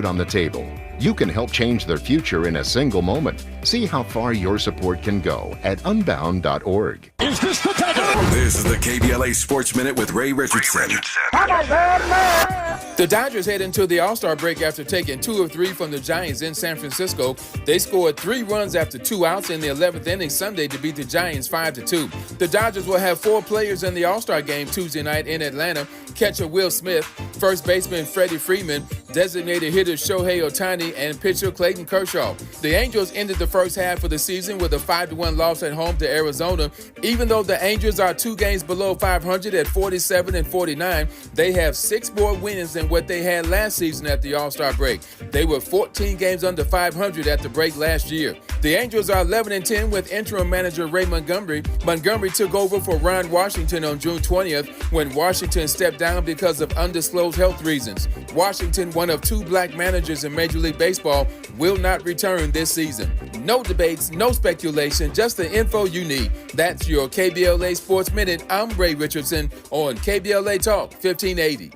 on the table. You can help change their future in a single moment. See how far your support can go at unbound.org. Is this the Dodgers? This is the KBLA Sports Minute with Ray Richardson. The Dodgers head into the All-Star break after taking 2 of 3 from the Giants in San Francisco. They scored 3 runs after 2 outs in the 11th inning Sunday to beat the Giants 5-2. The Dodgers will have 4 players in the All-Star game Tuesday night in Atlanta. Catcher Will Smith, first baseman Freddie Freeman, designated hitter Shohei Ohtani, and pitcher Clayton Kershaw. The Angels ended the first half of the season with a 5-1 loss at home to Arizona. Even though the Angels are 2 games below 500 at 47-49, they have 6 more wins than what they had last season at the All-Star break. They were 14 games under 500 at the break last year. The Angels are 11-10 with interim manager Ray Montgomery. Montgomery took over for Ron Washington on June 20th when Washington stepped down because of undisclosed health reasons. Washington, one of 2 black managers in Major League Baseball, will not return this season. No debates, no speculation, just the info you need. That's your KBLA Sports Minute. I'm Ray Richardson on KBLA Talk 1580.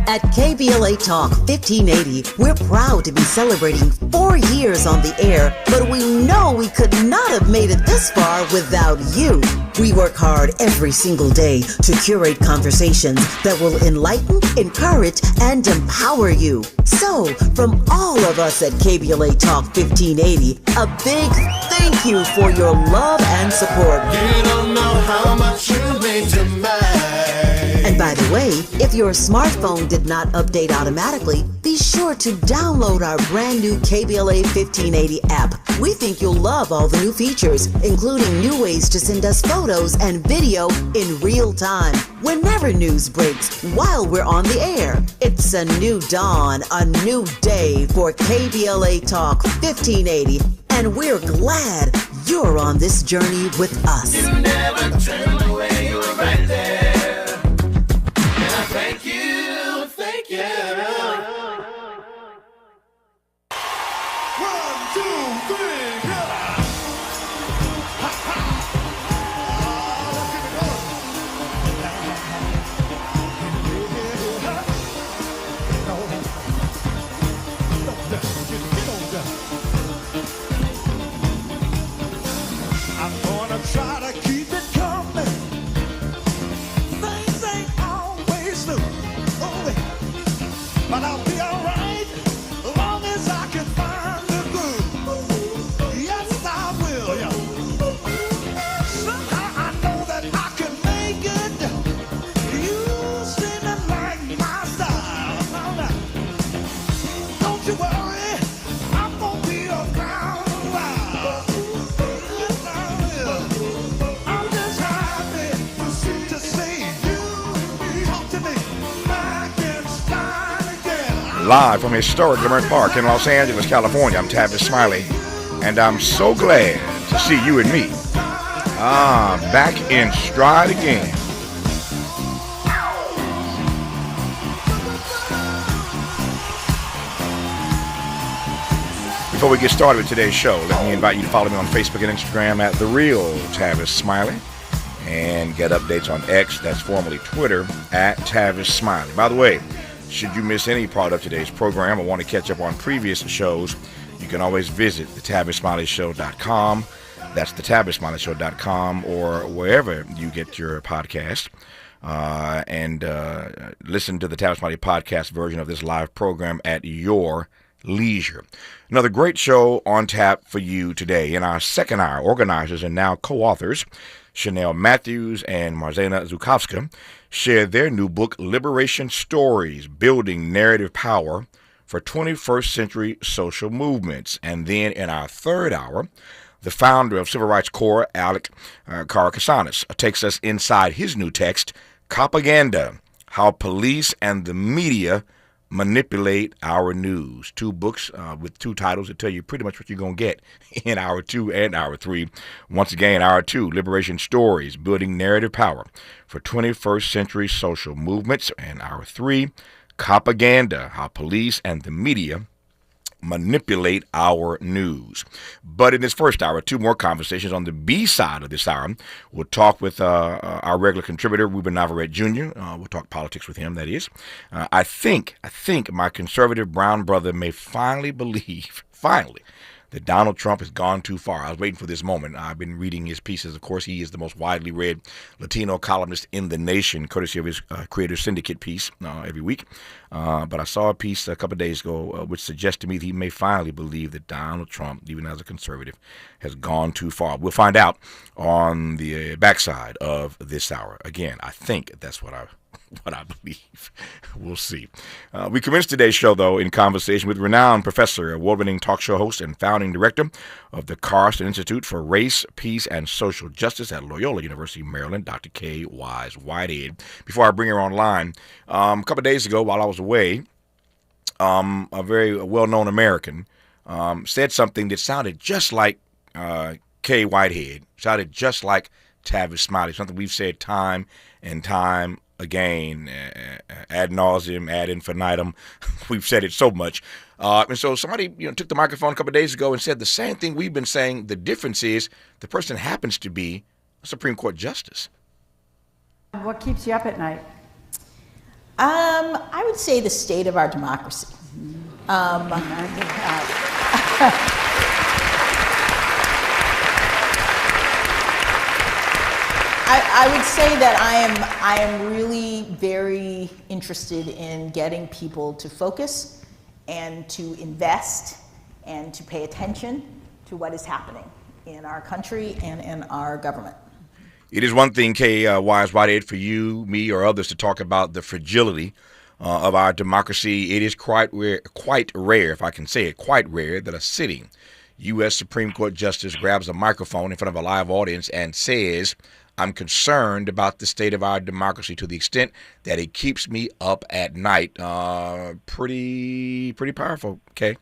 At KBLA Talk 1580, we're proud to be celebrating 4 years on the air, but we know we could not have made it this far without you. We work hard every single day to curate conversations that will enlighten, encourage, and empower you. So, from all of us at KBLA Talk 1580, a big thank you for your love and support. You don't know how much you mean to me. And by the way, if your smartphone did not update automatically, be sure to download our brand new KBLA 1580 app. We think you'll love all the new features, including new ways to send us photos and video in real time, whenever news breaks, while we're on the air. It's a new dawn, a new day for KBLA Talk 1580, and we're glad you're on this journey with us. You never turned away, you were right there. Thank you, thank you. 1, 2, 3, go. Ha ha. I'm gonna try to keep it coming. Things ain't always smooth, but I'll be alright as long as I can find the groove. Yes, I will. Somehow I know that I can make it. You seem to like my style. Don't you worry, I'm gonna be around a while. Yes, I will. I'm just happy to see you talk to me back in style again. Live from historic Lamert Park in Los Angeles, California, I'm Tavis Smiley, and I'm so glad to see you and me. Back in stride again. Before we get started with today's show, let me invite you to follow me on Facebook and Instagram at The Real Tavis Smiley, and get updates on X, that's formerly Twitter, at Tavis Smiley. By the way, should you miss any part of today's program or want to catch up on previous shows, you can always visit thetavismiley.com. That's thetavismiley.com, or wherever you get your podcast, and listen to the Tavis Smiley podcast version of this live program at your leisure. Another great show on tap for you today. In our second hour, organizers and now co-authors Chanel Matthews and Marzena Zukowska share their new book, Liberation Stories, Building Narrative Power for 21st Century Social Movements. And then in our third hour, the founder of Civil Rights Corps, Alec Karson, takes us inside his new text, Propaganda, How Police and the Media Manipulate Our News. 2 books with 2 titles that tell you pretty much what you're going to get in hour 2 and hour 3. Once again, hour 2, Liberation Stories, Building Narrative Power for 21st Century Social Movements. And hour 3, Propaganda, How Police and the Media manipulate our news. But in this first hour, two more conversations on the B side of this hour. We'll talk with our regular contributor, Ruben Navarrette Jr. We'll talk politics with him, that is. I think my conservative brown brother may finally believe, that Donald Trump has gone too far. I was waiting for this moment. I've been reading his pieces. Of course, he is the most widely read Latino columnist in the nation, courtesy of his Creators Syndicate piece every week. But I saw a piece a couple of days ago which suggests to me that he may finally believe that Donald Trump, even as a conservative, has gone too far. We'll find out on the backside of this hour. Again, I think that's what I believe. We'll see. We commence today's show, though, in conversation with renowned professor, award-winning talk show host, and founding director of the Karson Institute for Race, Peace, and Social Justice at Loyola University Maryland, Dr. Kaye Wise Whitehead. Before I bring her online, a couple of days ago while I was away, a very well-known American said something that sounded just like Kaye Whitehead, sounded just like Tavis Smiley, something we've said time and time again, ad nauseum, ad infinitum. We've said it so much. And so somebody took the microphone a couple of days ago and said the same thing we've been saying. The difference is the person happens to be a Supreme Court justice. What keeps you up at night? I would say the state of our democracy. I would say that I am really very interested in getting people to focus and to invest and to pay attention to what is happening in our country and in our government. It is one thing, Kaye Wise Whitehead, for you, me, or others to talk about the fragility of our democracy. It is quite rare, if I can say it, quite rare that a sitting U.S. Supreme Court justice grabs a microphone in front of a live audience and says, I'm concerned about the state of our democracy to the extent that it keeps me up at night. Pretty powerful, Kaye.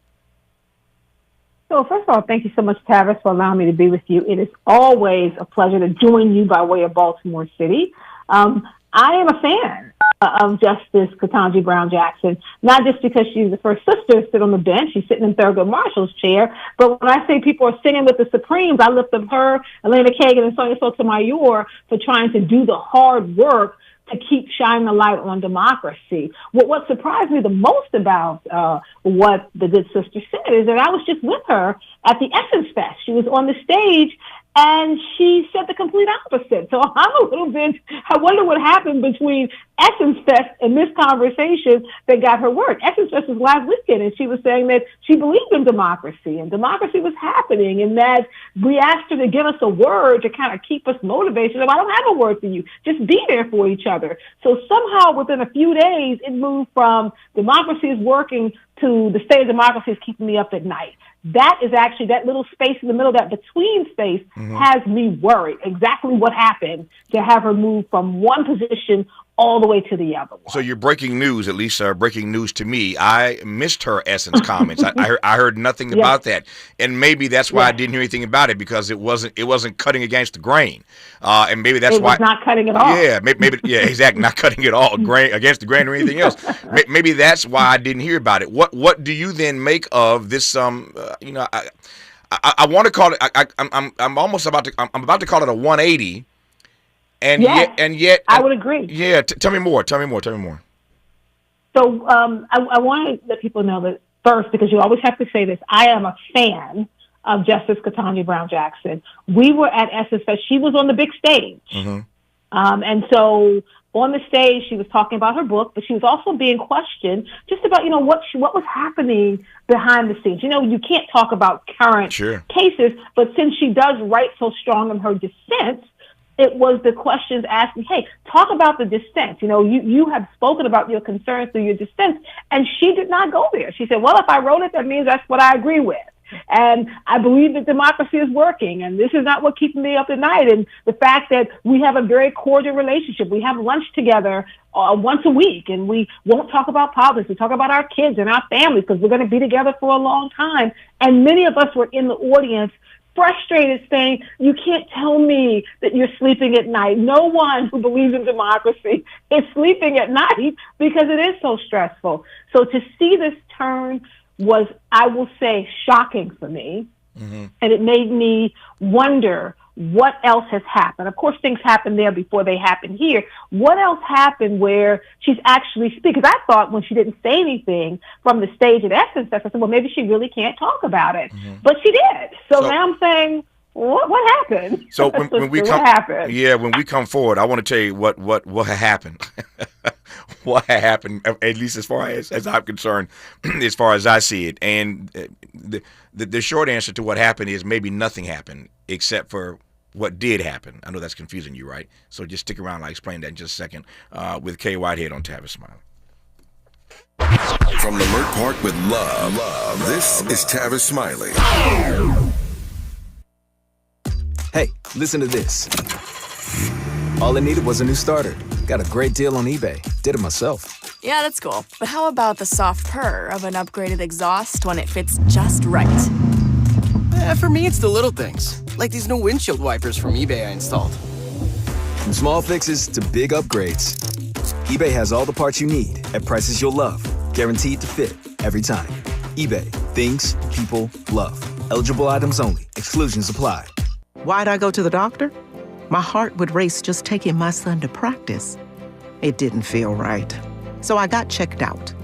So first of all, thank you so much, Tavis, for allowing me to be with you. It is always a pleasure to join you by way of Baltimore City. I am a fan of Justice Ketanji Brown Jackson, not just because she's the first sister to sit on the bench, she's sitting in Thurgood Marshall's chair, but when I say people are singing with the Supremes, I lift up her, Elena Kagan, and Sonia Sotomayor for trying to do the hard work to keep shining the light on democracy. What surprised me the most about what the good sister said is that I was just with her at the Essence Fest. She was on the stage, and she said the complete opposite. So I'm a little bit, I wonder what happened between Essence Fest and this conversation that got her word. Essence Fest was last weekend, and she was saying that she believed in democracy, and democracy was happening, and that we asked her to give us a word to kind of keep us motivated. She said, I don't have a word for you. Just be there for each other. So somehow within a few days, it moved from democracy is working to the state of democracy is keeping me up at night. That is actually, that little space in the middle, that between space, has me worried. Exactly what happened to have her move from one position all the way to the other one. So you're breaking news, at least breaking news to me. I missed her Essence comments. I heard nothing about that, and maybe that's why I didn't hear anything about it, because it wasn't cutting against the grain, and maybe that's why it was not cutting at all. Yeah, maybe exactly, not cutting at all, grain against the grain or anything else. Maybe that's why I didn't hear about it. What do you then make of this? I want to call it. I'm about to call it a 180. And yet, I would agree. Yeah, tell me more. So I want to let people know that first, because you always have to say this, I am a fan of Justice Ketanji Brown Jackson. We were at Essence Fest. She was on the big stage. And so on the stage, she was talking about her book, but she was also being questioned just about, what was happening behind the scenes. You can't talk about current cases, but since she does write so strong in her dissent, it was the questions asking, hey, talk about the dissent. You have spoken about your concerns through your dissent, and she did not go there. She said, well, if I wrote it, that means that's what I agree with. And I believe that democracy is working, and this is not what keeps me up at night. And the fact that we have a very cordial relationship. We have lunch together once a week, and we won't talk about politics. We talk about our kids and our families because we're going to be together for a long time. And many of us were in the audience frustrated, saying, you can't tell me that you're sleeping at night. No one who believes in democracy is sleeping at night because it is so stressful. So to see this turn was, I will say, shocking for me. Mm-hmm. And it made me wonder what else has happened. Of course, things happened there before they happened here. What else happened where she's actually speaking? Because I thought when she didn't say anything from the stage at Essence Fest, I said, well, maybe she really can't talk about it. Mm-hmm. But she did. So now I'm saying, what happened? So when we come, when we come forward, I want to tell you what happened. What happened, at least as far as I'm concerned, as far as I see it. And the short answer to what happened is maybe nothing happened except for what did happen. I know that's confusing you, right? So just stick around. I'll explain that in just a second with Kaye Whitehead on Tavis Smiley. From Leimert Park with love, this is Tavis Smiley. Hey, listen to this. All I needed was a new starter. Got a great deal on eBay. Did it myself. Yeah, that's cool. But how about the soft purr of an upgraded exhaust when it fits just right? For me, it's the little things, like these new windshield wipers from eBay I installed. From small fixes to big upgrades, eBay has all the parts you need at prices you'll love, guaranteed to fit every time. eBay, things people love. Eligible items only. Exclusions apply. Why'd I go to the doctor? My heart would race just taking my son to practice. It didn't feel right. So I got checked out.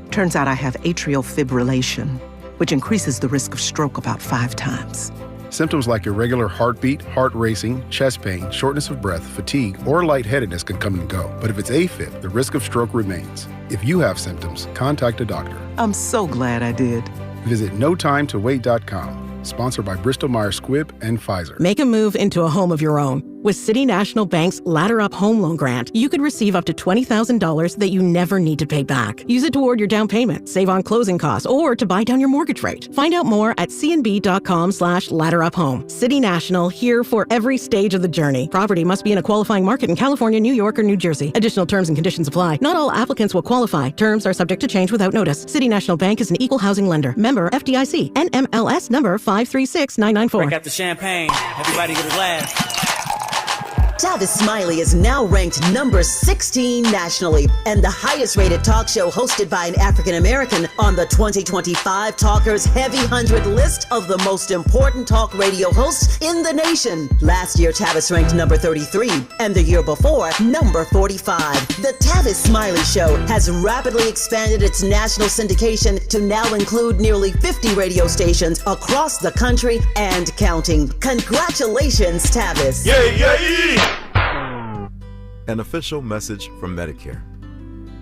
Turns out I have atrial fibrillation, which increases the risk of stroke about 5 times. Symptoms like irregular heartbeat, heart racing, chest pain, shortness of breath, fatigue, or lightheadedness can come and go. But if it's AFib, the risk of stroke remains. If you have symptoms, contact a doctor. I'm so glad I did. Visit notimetowait.com. Sponsored by Bristol-Myers Squibb and Pfizer. Make a move into a home of your own. With City National Bank's Ladder Up Home Loan Grant, you could receive up to $20,000 that you never need to pay back. Use it toward your down payment, save on closing costs, or to buy down your mortgage rate. Find out more at cnb.com/ladderuphome. City National, here for every stage of the journey. Property must be in a qualifying market in California, New York, or New Jersey. Additional terms and conditions apply. Not all applicants will qualify. Terms are subject to change without notice. City National Bank is an equal housing lender. Member FDIC. NMLS number 536994. Break out the champagne. Everybody get a glass. Tavis Smiley is now ranked number 16 nationally and the highest rated talk show hosted by an African American on the 2025 Talkers Heavy 100 list of the most important talk radio hosts in the nation. Last year, Tavis ranked number 33 and the year before, number 45. The Tavis Smiley Show has rapidly expanded its national syndication to now include nearly 50 radio stations across the country and counting. Congratulations, Tavis. Yay, yay! An official message from Medicare.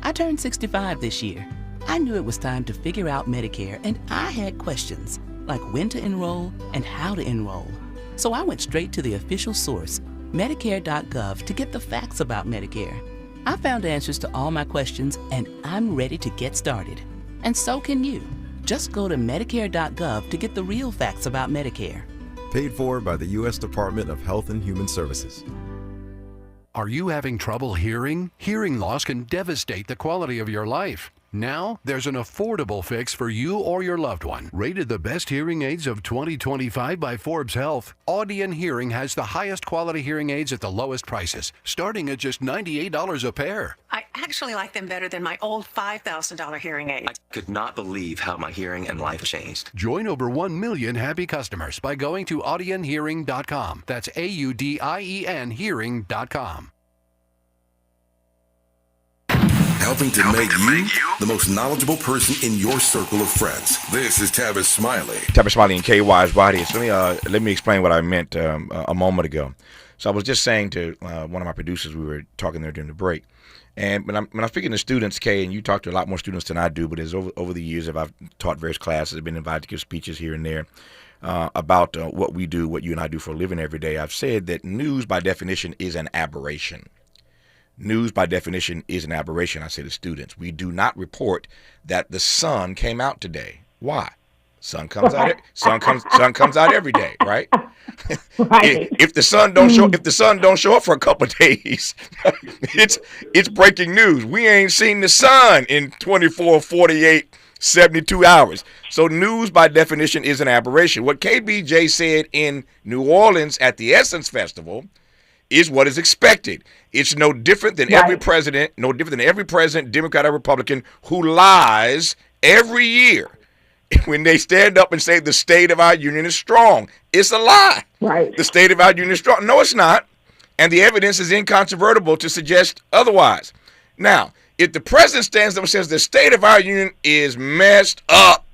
I turned 65 this year. I knew it was time to figure out Medicare, and I had questions, like when to enroll and how to enroll. So I went straight to the official source, Medicare.gov, to get the facts about Medicare. I found answers to all my questions, and I'm ready to get started. And so can you. Just go to Medicare.gov to get the real facts about Medicare. Paid for by the U.S. Department of Health and Human Services. Are you having trouble hearing? Hearing loss can devastate the quality of your life. Now, there's an affordable fix for you or your loved one. Rated the best hearing aids of 2025 by Forbes Health, Audion Hearing has the highest quality hearing aids at the lowest prices, starting at just $98 a pair. I actually like them better than my old $5,000 hearing aid. I could not believe how my hearing and life changed. Join over 1 million happy customers by going to audionhearing.com. That's AUDIEN hearing.com. Helping to make you the most knowledgeable person in your circle of friends. This is Tavis Smiley. Tavis Smiley and Kaye Wise Whitehead. So let me explain what I meant a moment ago. So I was just saying to one of my producers, we were talking there during the break, and when I'm speaking to students, Kay, and you talk to a lot more students than I do, but as over the years, I've taught various classes, I've been invited to give speeches here and there about what we do, what you and I do for a living every day. I've said that news, by definition, is an aberration. News, by definition, is an aberration, I say to students. We do not report that the sun came out today. Why? Sun comes out. Sun comes out every day, right? Right. If the sun don't show up for a couple of days, it's breaking news. We ain't seen the sun in 24, 48, 72 hours. So news, by definition, is an aberration. What KBJ said in New Orleans at the Essence Festival is what is expected. It's no different than every president, Democrat or Republican, who lies every year. when they stand up and say the state of our union is strong. It's a lie. Right. The state of our union is strong. No, it's not. And the evidence is incontrovertible to suggest otherwise. Now, if the president stands up and says the state of our union is messed up,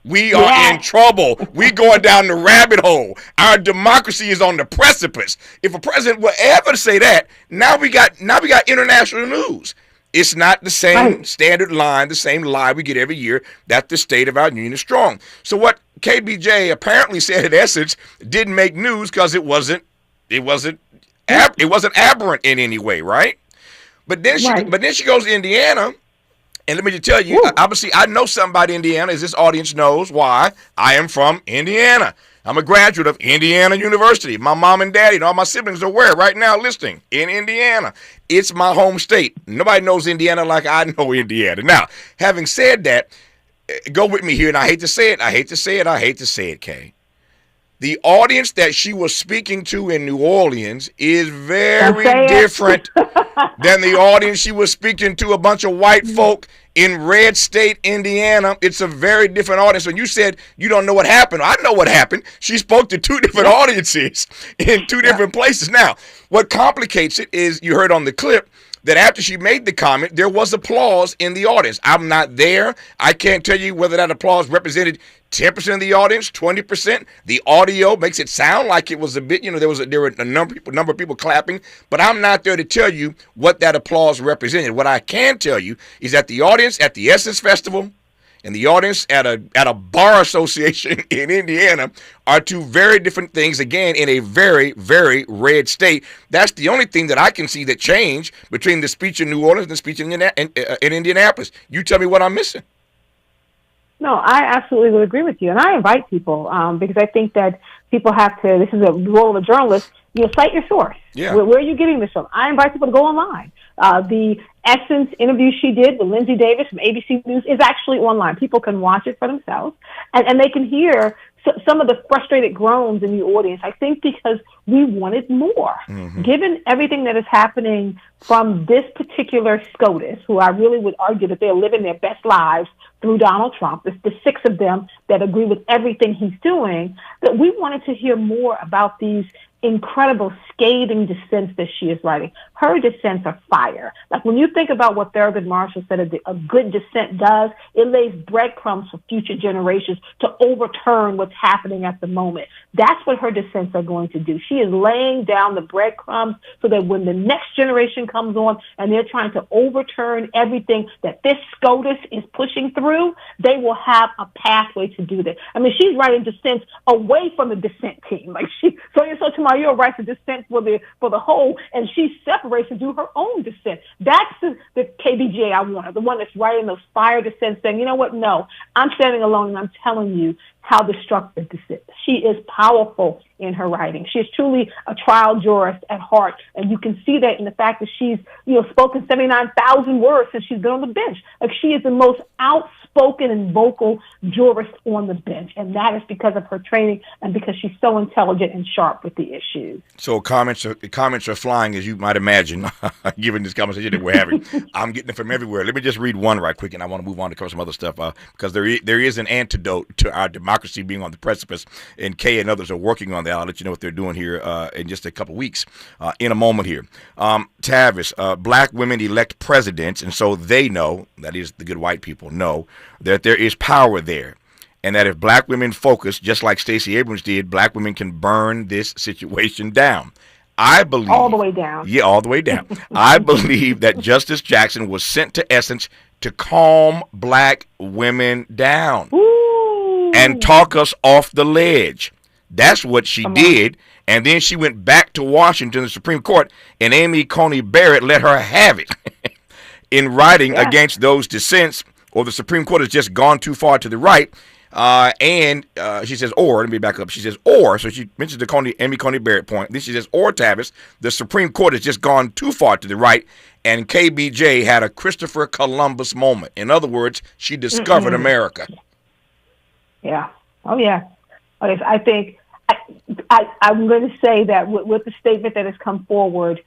we are in trouble. We going down the rabbit hole. Our democracy is on the precipice. If a president will ever say that, now we got international news. It's not the same standard line, the same lie we get every year that the state of our union is strong. So what KBJ apparently said in essence didn't make news because it wasn't aberrant in any way, right? But then she goes to Indiana. And let me just tell you, obviously, I know something about Indiana, as this audience knows why. I am from Indiana. I'm a graduate of Indiana University. My mom and daddy and all my siblings are where right now listening in Indiana. It's my home state. Nobody knows Indiana like I know Indiana. Now, having said that, go with me here, and I hate to say it, Kay. The audience that she was speaking to in New Orleans is very different than the audience she was speaking to, a bunch of white folk in red state Indiana. It's a very different audience. When you said you don't know what happened, I know what happened. She spoke to two different audiences in two different places. Now, what complicates it is you heard on the clip that after she made the comment, there was applause in the audience. I'm not there. I can't tell you whether that applause represented 10% of the audience, 20%. The audio makes it sound like it was a bit, there were a number of people clapping, but I'm not there to tell you what that applause represented. What I can tell you is that the audience at the Essence Festival and the audience at a bar association in Indiana are two very different things, again, in a very, very red state. That's the only thing that I can see that changed between the speech in New Orleans and the speech in Indianapolis. You tell me what I'm missing. No, I absolutely would agree with you. And I invite people because I think that people have to, this is a role of a journalist, cite your source. Yeah. Where are you getting this from? I invite people to go online. The Essence interview she did with Lindsay Davis from ABC News is actually online. People can watch it for themselves, and they can hear some of the frustrated groans in the audience. I think because we wanted more. Mm-hmm. Given everything that is happening from this particular SCOTUS, who I really would argue that they're living their best lives through Donald Trump, the six of them that agree with everything he's doing, that we wanted to hear more about these incredible scathing dissents that she is writing. Her dissents are fire. Like when you think about what Thurgood Marshall said a good dissent does, it lays breadcrumbs for future generations to overturn what's happening at the moment. That's what her dissents are going to do. She is laying down the breadcrumbs so that when the next generation comes on and they're trying to overturn everything that this SCOTUS is pushing through, they will have a pathway to do that. I mean, she's writing dissents away from the dissent team. Like Sonia Sotomayor writes a dissent for the whole, and she separates and do her own dissent. That's the KBJ I wanted, the one that's writing those fire dissents, saying, you know what, no, I'm standing alone and I'm telling you how destructive this is. She is powerful in her writing. She is truly a trial jurist at heart, and you can see that in the fact that she's, spoken 79,000 words since she's been on the bench. Like, she is the most outspoken and vocal jurist on the bench, and that is because of her training and because she's so intelligent and sharp with the issues. So comments are flying, as you might imagine, given this conversation that we're having. I'm getting it from everywhere. Let me just read one right quick, and I want to move on to cover some other stuff because there is an antidote to our democracy being on the precipice, and Kay and others are working on that. I'll let you know what they're doing here in just a couple weeks, in a moment here. Tavis, black women elect presidents, and so they know, that is the good white people know, that there is power there. And that if black women focus, just like Stacey Abrams did, black women can burn this situation down. I believe... All the way down. Yeah, all the way down. I believe that Justice Jackson was sent to Essence to calm black women down. Ooh. And talk us off the ledge. That's what she did. And then she went back to Washington, the Supreme Court, and Amy Coney Barrett let her have it in writing against those dissents, or the Supreme Court has just gone too far to the right. And she says, or, let me back up. She says, or, so she mentions the Amy Coney Barrett point. Then she says, or, Tavis, the Supreme Court has just gone too far to the right, and KBJ had a Christopher Columbus moment. In other words, she discovered America. Yeah. Oh, yeah. Okay, I think I'm going to say that with the statement that has come forward,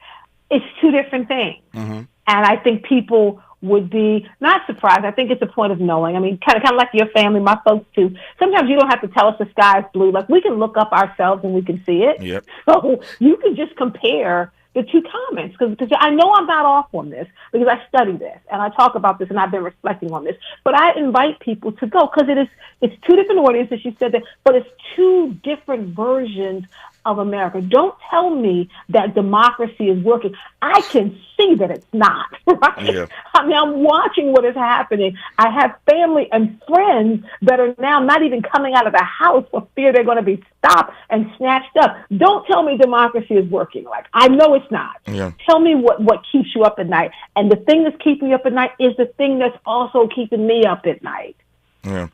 it's two different things. Mm-hmm. And I think people would be not surprised. I think it's a point of knowing. I mean, kind of like your family, my folks too. Sometimes you don't have to tell us the sky is blue. Like, we can look up ourselves and we can see it. Yep. So you can just compare the two comments, because I know I'm not off on this, because I study this and I talk about this and I've been reflecting on this. But I invite people to go, because it's two different audiences. You said that, but it's two different versions of America. Don't tell me that democracy is working. I can see that it's not, right? Yeah. I mean, I'm watching what is happening. I have family and friends that are now not even coming out of the house for fear they're going to be stopped and snatched up. Don't tell me democracy is working. Like, I know it's not. Yeah. Tell me what keeps you up at night. And the thing that's keeping you up at night is the thing that's also keeping me up at night. Yeah.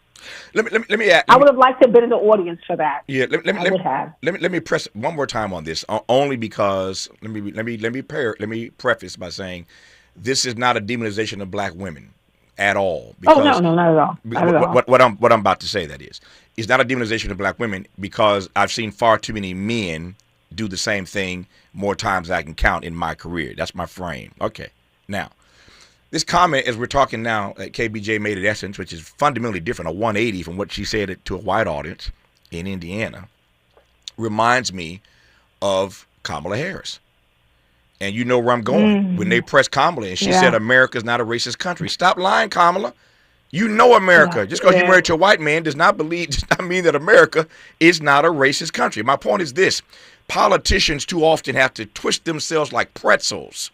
Let me add. I would have liked to have been in the audience for that. Yeah, I would have. Let me press one more time on this, only because let me preface by saying this is not a demonization of black women at all. Because, no, not at all. Not at all. What I'm about to say, that is, it's not a demonization of black women, because I've seen far too many men do the same thing more times than I can count in my career. That's my frame. Okay, now. This comment, as we're talking now, that KBJ made at Essence, which is fundamentally different, a 180 from what she said to a white audience in Indiana, reminds me of Kamala Harris. And you know where I'm going. When they pressed Kamala and she said America's not a racist country. Stop lying, Kamala. You know America. Yeah. Just because you're married to a white man does not mean that America is not a racist country. My point is this. Politicians too often have to twist themselves like pretzels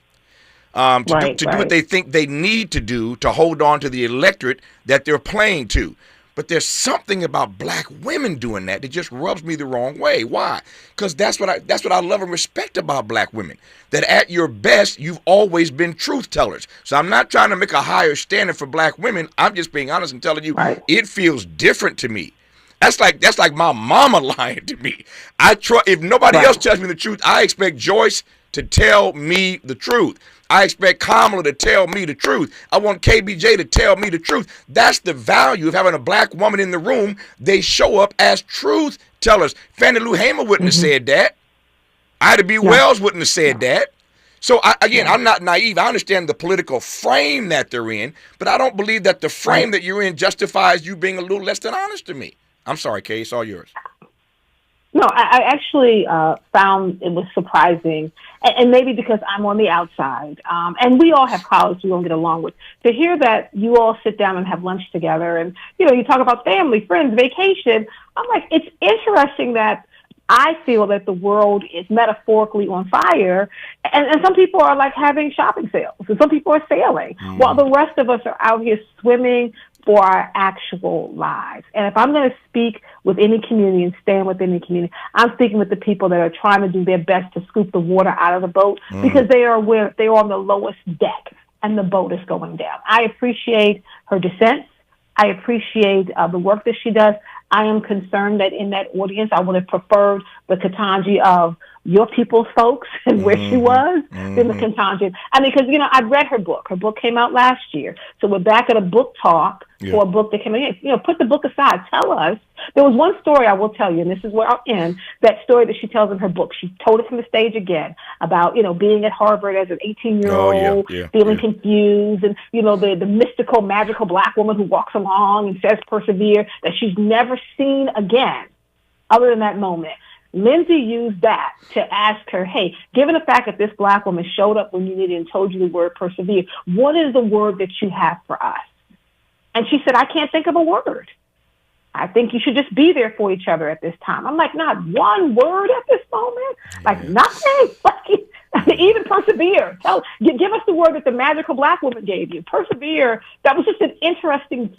to do what they think they need to do to hold on to the electorate that they're playing to. But there's something about black women doing that just rubs me the wrong way. Why? Because that's what I love and respect about black women. That at your best, you've always been truth tellers. So I'm not trying to make a higher standard for black women. I'm just being honest and telling you it feels different to me. That's like my mama lying to me. If nobody else tells me the truth, I expect Joyce to tell me the truth. I expect Kamala to tell me the truth. I want KBJ to tell me the truth. That's the value of having a black woman in the room. They show up as truth tellers. Fannie Lou Hamer wouldn't have said that. Ida B. Wells wouldn't have said that. So, I'm not naive. I understand the political frame that they're in, but I don't believe that the frame that you're in justifies you being a little less than honest to me. I'm sorry, Kay. It's all yours. No, I actually found it was surprising, and maybe because I'm on the outside, and we all have colleagues we don't get along with, to hear that you all sit down and have lunch together, and you talk about family, friends, vacation. I'm like, it's interesting that I feel that the world is metaphorically on fire, and some people are like having shopping sales, and some people are sailing, while the rest of us are out here swimming for our actual lives. And if I'm going to speak with any community and stand with any community, I'm speaking with the people that are trying to do their best to scoop the water out of the boat because they are aware they're on the lowest deck and the boat is going down. I appreciate her dissent. I appreciate the work that she does. I am concerned that in that audience, I would have preferred the Ketanji of your people's folks and where she was than the Ketanji. I mean, because, I'd read her book. Her book came out last year. So we're back at a book talk for a book that came out. Put the book aside. Tell us. There was one story I will tell you, and this is where I'll end, that story that she tells in her book. She told it from the stage again about, being at Harvard as an 18-year-old, feeling confused, and, the mystical, magical black woman who walks along and says persevere, that she's never seen again other than that moment. Lindsay used that to ask her, hey, given the fact that this black woman showed up when you needed and told you the word persevere, what is the word that you have for us? And she said, I can't think of a word. I think you should just be there for each other at this time. I'm like, not one word at this moment? Like nothing? Even persevere. Give us the word that the magical black woman gave you. Persevere. That was just an interesting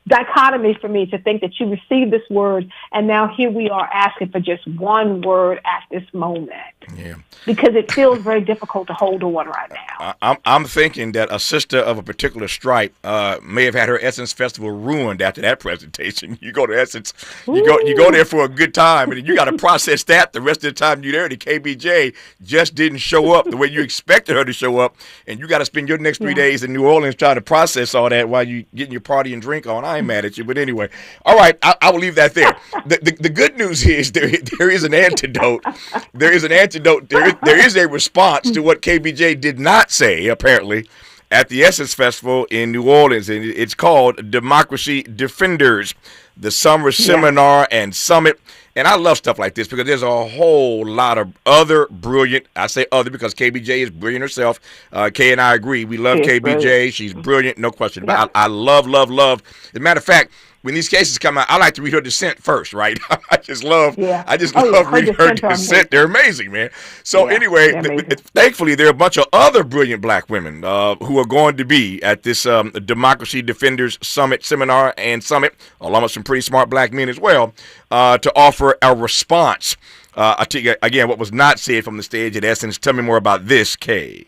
dichotomy for me to think that you received this word and now here we are asking for just one word at this moment. Yeah. Because it feels very difficult to hold on right now. I'm thinking that a sister of a particular stripe may have had her Essence Festival ruined after that presentation. You go to Essence, you go there for a good time, and you got to process that the rest of the time you're there. The KBJ just didn't show up the way you expected her to show up, and you got to spend your next 3 days in New Orleans trying to process all that while you getting your party and drink on. I ain't mad at you, but anyway. All right, I will leave that there. The good news is there is an antidote. There is an antidote. There is a response to what KBJ did not say, apparently. at the Essence Festival in New Orleans, and it's called Democracy Defenders, the Summer Seminar and Summit. And I love stuff like this because there's a whole lot of other brilliant, I say other because KBJ is brilliant herself. Kay and I agree. We love KBJ. Brilliant. She's brilliant, no question. But I love. As a matter of fact, when these cases come out, I like to read her dissent first, right? I just love reading her dissent. They're amazing, man. So anyway, thankfully, there are a bunch of other brilliant black women who are going to be at this Democracy Defenders Summit, Seminar and Summit, along with some pretty smart black men as well, to offer a response. Again, what was not said from the stage at Essence. Tell me more about this, Kay.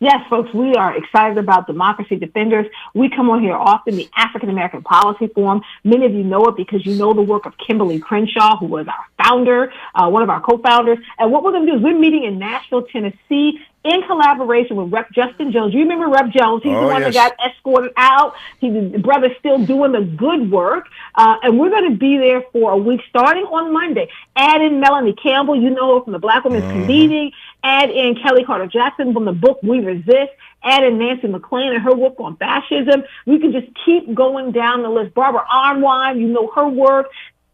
Yes, folks, we are excited about Democracy Defenders. We come on here often, the African American Policy Forum. Many of you know it because you know the work of Kimberly Crenshaw, who was our founder, one of our co-founders. And what we're going to do is we're meeting in Nashville, Tennessee, in collaboration with Rep. Justin Jones. You remember Rep. Jones? He's the one that got escorted out. The brother's still doing the good work. And we're going to be there for a week starting on Monday. Add in Melanie Campbell, you know, from the Black Women's Convening. Add in Kelly Carter-Jackson from the book We Resist. Add in Nancy McLean and her work on fascism. We can just keep going down the list. Barbara Arnwine, you know her work.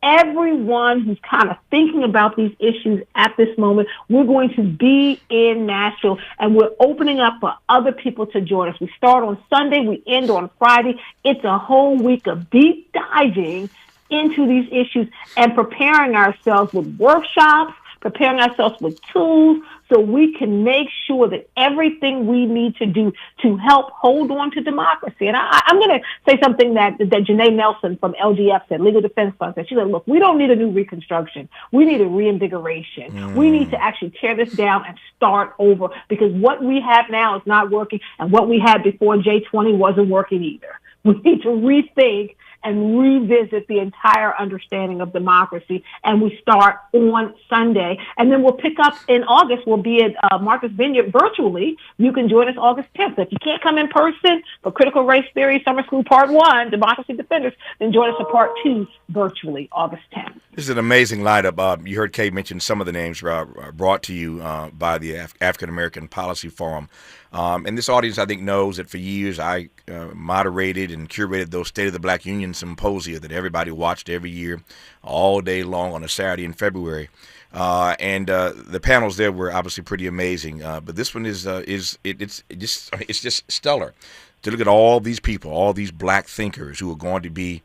Everyone who's kind of thinking about these issues at this moment, we're going to be in Nashville, and we're opening up for other people to join us. We start on Sunday, we end on Friday. It's a whole week of deep diving into these issues and preparing ourselves with workshops, preparing ourselves with tools, so we can make sure that everything we need to do to help hold on to democracy. And I'm going to say something that Janae Nelson from LDF said, Legal Defense Fund said. She said, look, we don't need a new reconstruction. We need a reinvigoration. We need to actually tear this down and start over, because what we have now is not working, and what we had before J20 wasn't working either. We need to rethink and revisit the entire understanding of democracy. And we start on Sunday. And then we'll pick up in August. We'll be at Marcus Vineyard virtually. You can join us August 10th. So if you can't come in person for Critical Race Theory Summer School Part 1, Democracy Defenders, then join us for Part 2 virtually August 10th. This is an amazing lineup. You heard Kay mention some of the names brought to you by the African American Policy Forum. And this audience, I think, knows that for years I moderated and curated those State of the Black Union symposia that everybody watched every year, all day long on a Saturday in February. And the panels there were obviously pretty amazing. But this one is just stellar to look at all these people, all these black thinkers who are going to be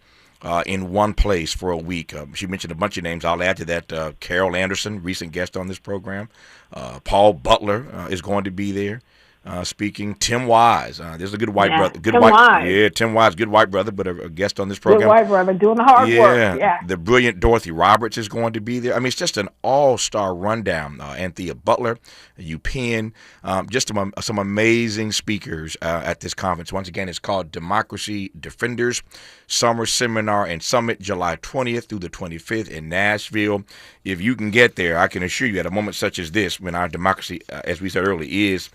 in one place for a week. She mentioned a bunch of names. I'll add to that Carol Anderson, recent guest on this program. Paul Butler is going to be there. Speaking, Tim Wise. There's a good white brother. Tim Wise, good white brother, but a guest on this program. Good white brother doing the hard work. Yeah. The brilliant Dorothy Roberts is going to be there. I mean, it's just an all-star rundown. Anthea Butler, UPenn, just some amazing speakers at this conference. Once again, it's called Democracy Defenders Summer Seminar and Summit, July 20th through the 25th in Nashville. If you can get there, I can assure you at a moment such as this, when our democracy, as we said earlier, is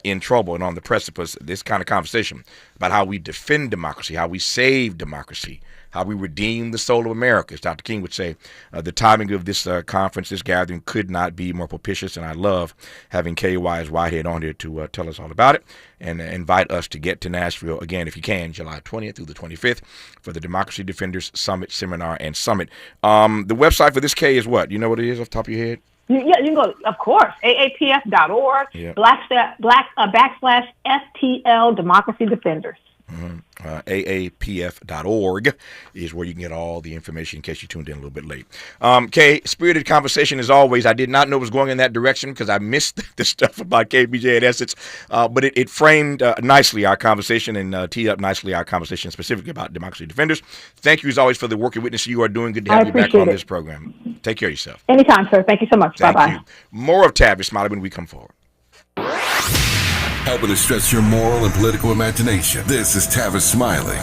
in trouble and on the precipice, this kind of conversation about how we defend democracy, how we save democracy, how we redeem the soul of America. As Dr. King would say, the timing of this conference, this gathering could not be more propitious, and I love having Kaye Wise Whitehead on here to tell us all about it and invite us to get to Nashville, again, if you can, July 20th through the 25th for the Democracy Defenders Summit, Seminar, and Summit. The website for this, Kay, is what? You know what it is off the top of your head? Yeah, you can go, of course, aapf.org, / FTL Democracy Defenders. AAPF.org is where you can get all the information in case you tuned in a little bit late. Kay, spirited conversation as always. I did not know it was going in that direction because I missed the stuff about KBJ at Essence, but it framed nicely our conversation and teed up nicely our conversation specifically about Democracy Defenders. Thank you as always for the work and witness you are doing. Good to have you back on this program. Take care of yourself. Anytime, sir. Thank you so much. Thank Bye-bye. you. More of Tavis Smiley when we come forward. Helping to stretch your moral and political imagination. This is Tavis Smiley.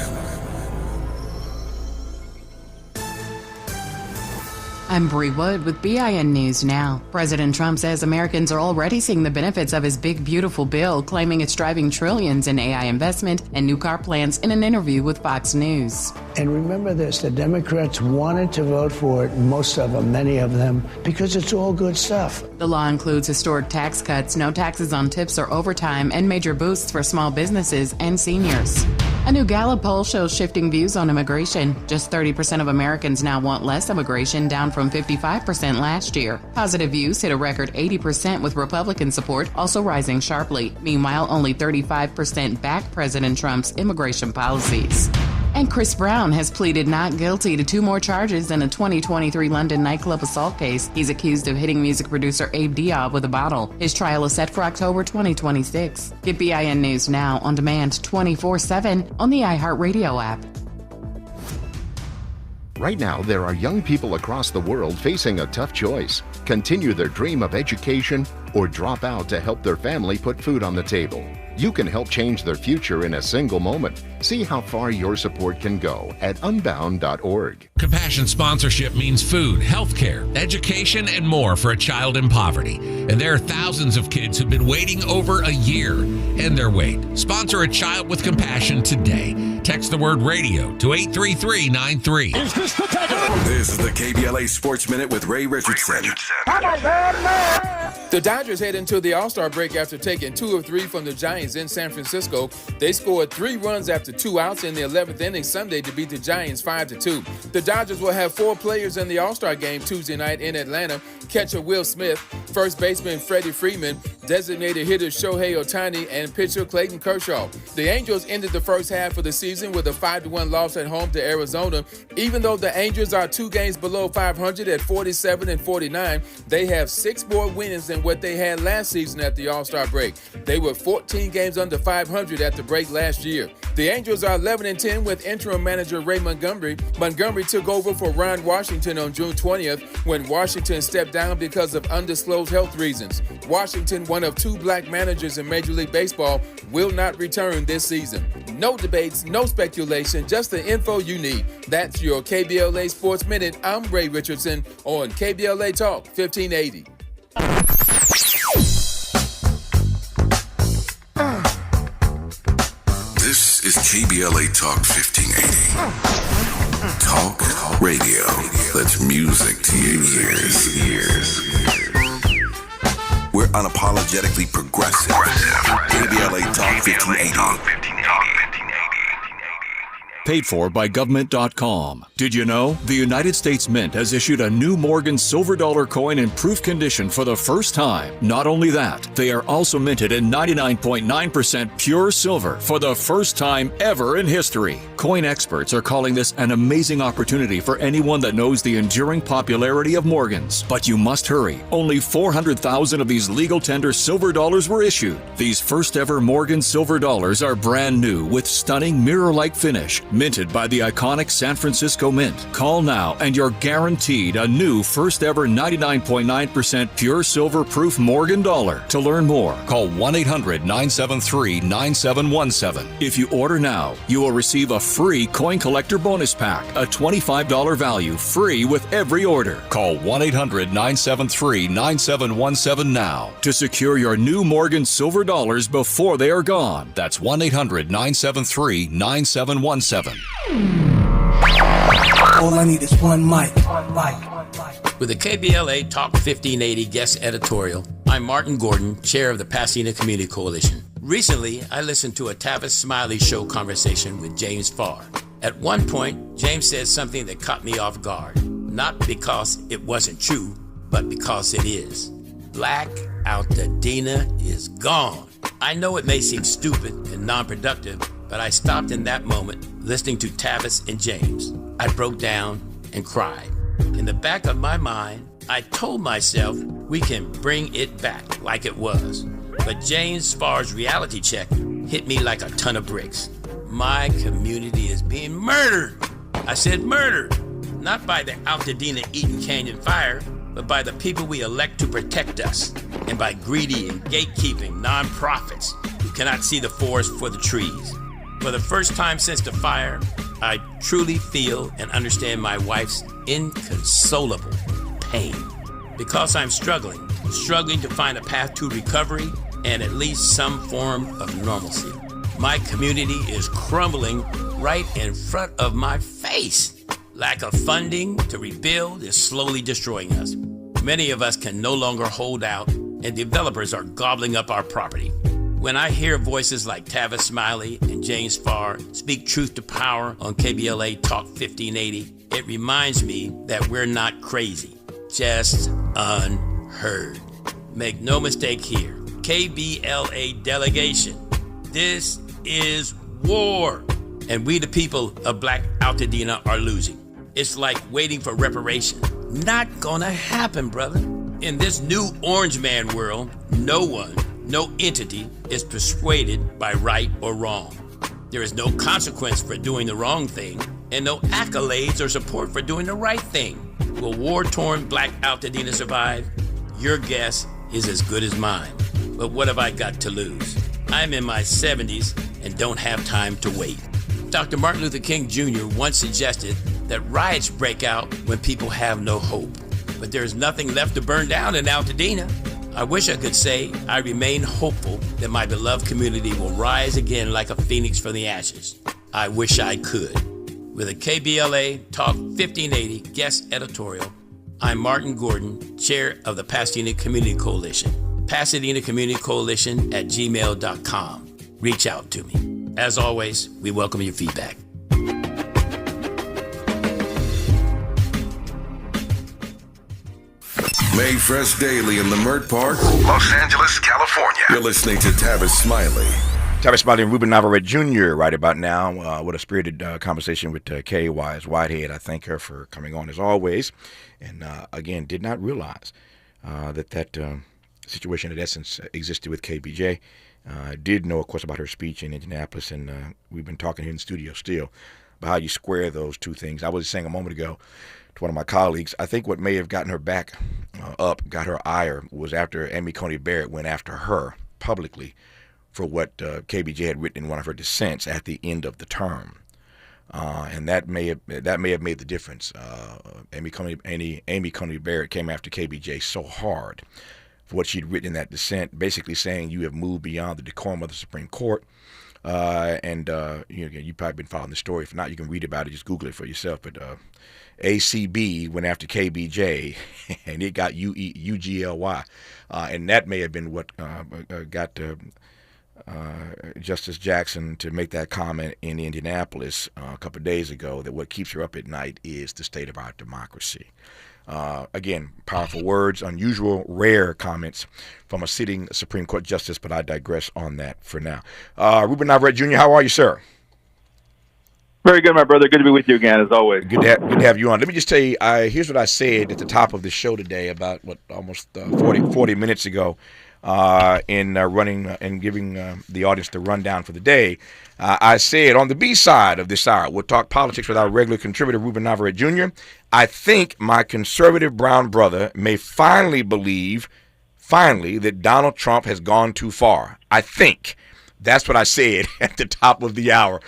I I'm Bree Wood with BIN News Now. President Trump says Americans are already seeing the benefits of his big, beautiful bill, claiming it's driving trillions in AI investment and new car plans in an interview with Fox News. And remember this, the Democrats wanted to vote for it, most of them, many of them, because it's all good stuff. The law includes historic tax cuts, no taxes on tips or overtime, and major boosts for small businesses and seniors. A new Gallup poll shows shifting views on immigration. Just 30% of Americans now want less immigration, down from 55% last year. Positive views hit a record 80% with Republican support, also rising sharply. Meanwhile, only 35% back President Trump's immigration policies. And Chris Brown has pleaded not guilty to 2 more charges in a 2023 London nightclub assault case. He's accused of hitting music producer Abe Diab with a bottle. His trial is set for October 2026. Get BIN News Now on demand 24/7 on the iHeartRadio app. Right now, there are young people across the world facing a tough choice: continue their dream of education or drop out to help their family put food on the table. You can help change their future in a single moment. See how far your support can go at unbound.org. Compassion sponsorship means food, healthcare, education, and more for a child in poverty. And there are thousands of kids who've been waiting over a year. End their wait. Sponsor a child with compassion today. Text the word radio to 83393. This is the KBLA Sports Minute with Ray Richardson. The Dodgers head into the All-Star break after taking 2 of 3 from the Giants in San Francisco. They scored 3 runs after 2 outs in the 11th inning Sunday to beat the Giants 5-2. The Dodgers will have 4 players in the All-Star game Tuesday night in Atlanta. Catcher Will Smith, first baseman Freddie Freeman, designated hitter Shohei Ohtani, and pitcher Clayton Kershaw. The Angels ended the first half of the season with a 5-1 loss at home to Arizona. Even though the Angels are 2 games below 500 at 47-49, they have 6 more wins than what they had last season at the All-Star break. They were 14 games under 500 at the break last year. The Angels are 11-10 with interim manager Ray Montgomery. Montgomery took over for Ron Washington on June 20th when Washington stepped down because of undisclosed health reasons. Washington, one of 2 black managers in Major League Baseball, will not return this season. No debates, no speculation, just the info you need. That's your KBLA Sports Minute. I'm Ray Richardson on KBLA Talk 1580. This is KBLA Talk 1580. Talk radio. That's music to your ears. We're unapologetically progressive. KBLA Talk 1580. Paid for by government.com. Did you know? The United States Mint has issued a new Morgan silver dollar coin in proof condition for the first time. Not only that, they are also minted in 99.9% pure silver for the first time ever in history. Coin experts are calling this an amazing opportunity for anyone that knows the enduring popularity of Morgans. But you must hurry. Only 400,000 of these legal tender silver dollars were issued. These first ever Morgan silver dollars are brand new with stunning mirror-like finish, minted by the iconic San Francisco Mint. Call now and you're guaranteed a new first ever 99.9% pure silver proof Morgan dollar. To learn more, call 1-800-973-9717. If you order now, you will receive a free coin collector bonus pack, a $25 value, free with every order. Call 1-800-973-9717 now to secure your new Morgan silver dollars before they are gone. That's 1-800-973-9717. All I need is one mic. With the KBLA Talk 1580 guest editorial, I'm Martin Gordon, chair of the Pasadena Community Coalition. Recently, I listened to a Tavis Smiley show conversation with James Farr. At one point, James said something that caught me off guard. Not because it wasn't true, but because it is. Black Altadena is gone. I know it may seem stupid and non-productive, but I stopped in that moment listening to Tavis and James. I broke down and cried. In the back of my mind, I told myself we can bring it back like it was. But James Farr's reality check hit me like a ton of bricks. My community is being murdered. I said murdered, not by the Altadena Eaton Canyon fire, but by the people we elect to protect us, and by greedy and gatekeeping nonprofits who cannot see the forest for the trees. For the first time since the fire, I truly feel and understand my wife's inconsolable pain. Because I'm struggling to find a path to recovery and at least some form of normalcy. My community is crumbling right in front of my face. Lack of funding to rebuild is slowly destroying us. Many of us can no longer hold out, and developers are gobbling up our property. When I hear voices like Tavis Smiley and James Farr speak truth to power on KBLA Talk 1580, it reminds me that we're not crazy, just unheard. Make no mistake here, KBLA delegation, this is war. And we the people of Black Altadena are losing. It's like waiting for reparation. Not gonna happen, brother. In this new orange man world, no one, no entity is persuaded by right or wrong. There is no consequence for doing the wrong thing and no accolades or support for doing the right thing. Will war-torn Black Altadena survive? Your guess is as good as mine. But what have I got to lose? I'm in my 70s and don't have time to wait. Dr. Martin Luther King Jr. once suggested that riots break out when people have no hope. But there's nothing left to burn down in Altadena. I wish I could say I remain hopeful that my beloved community will rise again like a phoenix from the ashes. I wish I could. With a KBLA Talk 1580 guest editorial, I'm Martin Gordon, chair of the Pasadena Community Coalition. Pasadena Community Coalition at gmail.com. Reach out to me. As always, we welcome your feedback. Made fresh daily in the Mert Park, Los Angeles, California. You're listening to Tavis Smiley. Tavis Smiley and Ruben Navarrette Jr. right about now. What a spirited conversation with Kaye Wise Whitehead. I thank her for coming on as always. And again, did not realize that situation in essence existed with KBJ. Did know, of course, about her speech in Indianapolis, and we've been talking here in the studio still about how you square those two things. I was saying a moment ago to one of my colleagues, I think what may have gotten her back up, got her ire, was after Amy Coney Barrett went after her publicly for what KBJ had written in one of her dissents at the end of the term. And that may have made the difference. Amy Coney Barrett came after KBJ so hard for what she'd written in that dissent, basically saying you have moved beyond the decorum of the Supreme Court. You've probably been following the story. If not, you can read about it. Just Google it for yourself. But ACB went after KBJ, and it got UGLY. And that may have been what got Justice Jackson to make that comment in Indianapolis a couple of days ago, that what keeps her up at night is the state of our democracy. Again, powerful words, unusual, rare comments from a sitting Supreme Court justice, but I digress on that for now. Ruben Navarrette Jr., how are you, sir? Very good, my brother. Good to be with you again, as always. Good to have you on. Let me just tell you, here's what I said at the top of the show today about, almost 40 minutes ago in running and giving the audience the rundown for the day. I said on the B side of this hour, we'll talk politics with our regular contributor, Ruben Navarrette Jr. I think my conservative brown brother may finally believe, that Donald Trump has gone too far. I think. That's what I said at the top of the hour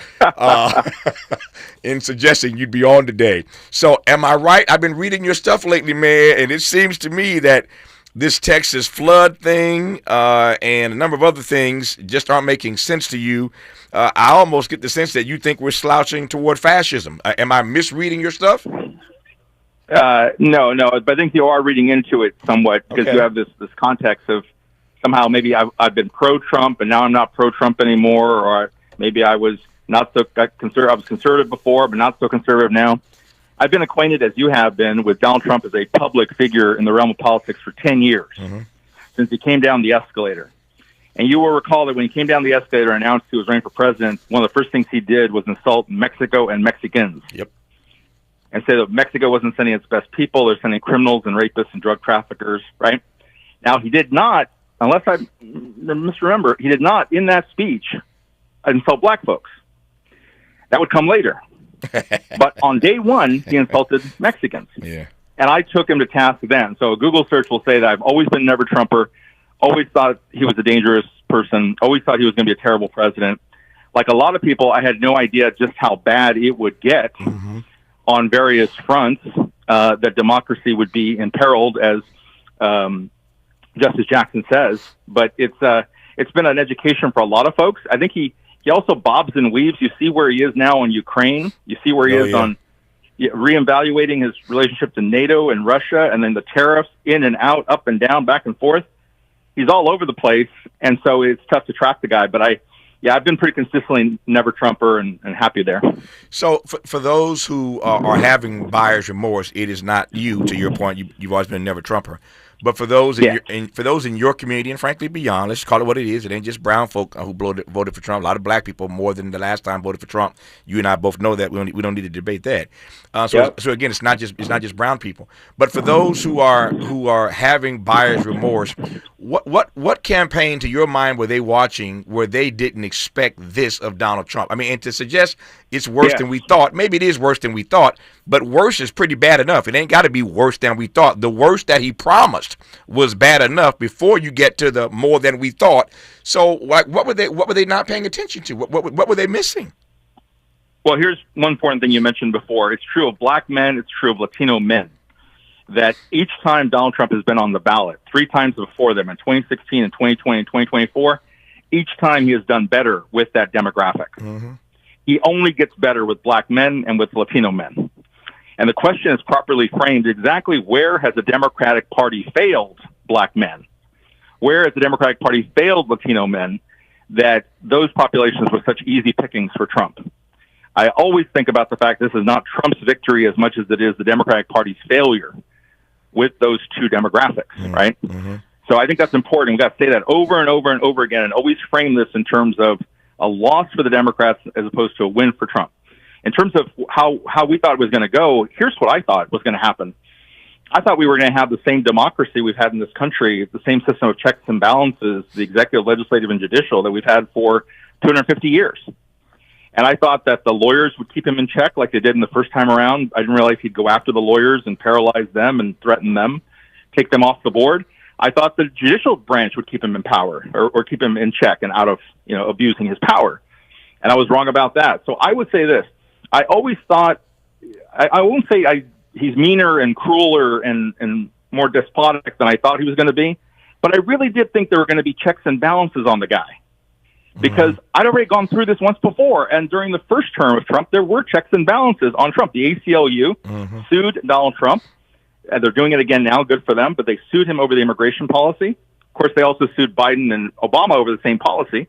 in suggesting you'd be on today. So am I right? I've been reading your stuff lately, man, and it seems to me that this Texas flood thing and a number of other things just aren't making sense to you. I almost get the sense that you think we're slouching toward fascism. Am I misreading your stuff? No, but I think you are reading into it somewhat because you have this context of somehow maybe I've been pro-Trump and now I'm not pro-Trump anymore, or maybe I was not so conservative. I was conservative before, but not so conservative now. I've been acquainted, as you have been, with Donald Trump as a public figure in the realm of politics for 10 years, since he came down the escalator. And you will recall that when he came down the escalator and announced he was running for president, one of the first things he did was insult Mexico and Mexicans. Yep. And say that Mexico wasn't sending its best people, they're sending criminals and rapists and drug traffickers, right? Now, he did not, unless I misremember, he did not, in that speech, insult black folks. That would come later. But on day one, he insulted Mexicans. Yeah. And I took him to task then. So a Google search will say that I've always been never Trumper, always thought he was a dangerous person, always thought he was going to be a terrible president. Like a lot of people, I had no idea just how bad it would get on various fronts. that democracy would be imperiled, as Justice Jackson says. But it's been an education for a lot of folks. I think he also bobs and weaves. You see where he is now on Ukraine. You see where he is on reevaluating his relationship to NATO and Russia, and then the tariffs, in and out, up and down, back and forth. He's all over the place, and so it's tough to track the guy. But I've been pretty consistently never Trumper and happy there. So for those who are having buyer's remorse, it is not you. To your point, you've always been a never Trumper. But for those in your community and frankly beyond, let's call it what it is. It ain't just brown folk who voted for Trump. A lot of black people, more than the last time, voted for Trump. You and I both know that. We don't need to debate that. So again, it's not just brown people. But for those who are having buyer's remorse, what campaign to your mind were they watching where they didn't expect this of Donald Trump? I mean, and to suggest it's worse than we thought, maybe it is worse than we thought, but worse is pretty bad enough. It ain't got to be worse than we thought. The worst that he promised was bad enough before you get to the more than we thought. So what were they not paying attention to? What were they missing? Well, here's one important thing you mentioned before. It's true of black men. It's true of Latino men, that each time Donald Trump has been on the ballot, 3 times before them, in 2016 and 2020 and 2024, each time he has done better with that demographic. Mm-hmm. He only gets better with black men and with Latino men. And the question is properly framed: exactly where has the Democratic Party failed black men? Where has the Democratic Party failed Latino men, that those populations were such easy pickings for Trump? I always think about the fact this is not Trump's victory as much as it is the Democratic Party's failure with those two demographics, right? Mm-hmm. So I think that's important. We've got to say that over and over and over again, and always frame this in terms of a loss for the Democrats as opposed to a win for Trump. In terms of how we thought it was going to go, here's what I thought was going to happen. I thought we were going to have the same democracy we've had in this country, the same system of checks and balances, the executive, legislative, and judicial that we've had for 250 years. And I thought that the lawyers would keep him in check like they did in the first time around. I didn't realize he'd go after the lawyers and paralyze them and threaten them, take them off the board. I thought the judicial branch would keep him in power or keep him in check and out of, abusing his power. And I was wrong about that. So I would say this. I always thought, I won't say he's meaner and crueler and more despotic than I thought he was going to be, but I really did think there were going to be checks and balances on the guy. Because I'd already gone through this once before, and during the first term of Trump, there were checks and balances on Trump. The ACLU sued Donald Trump. They're doing it again now, good for them, but they sued him over the immigration policy. Of course, they also sued Biden and Obama over the same policy.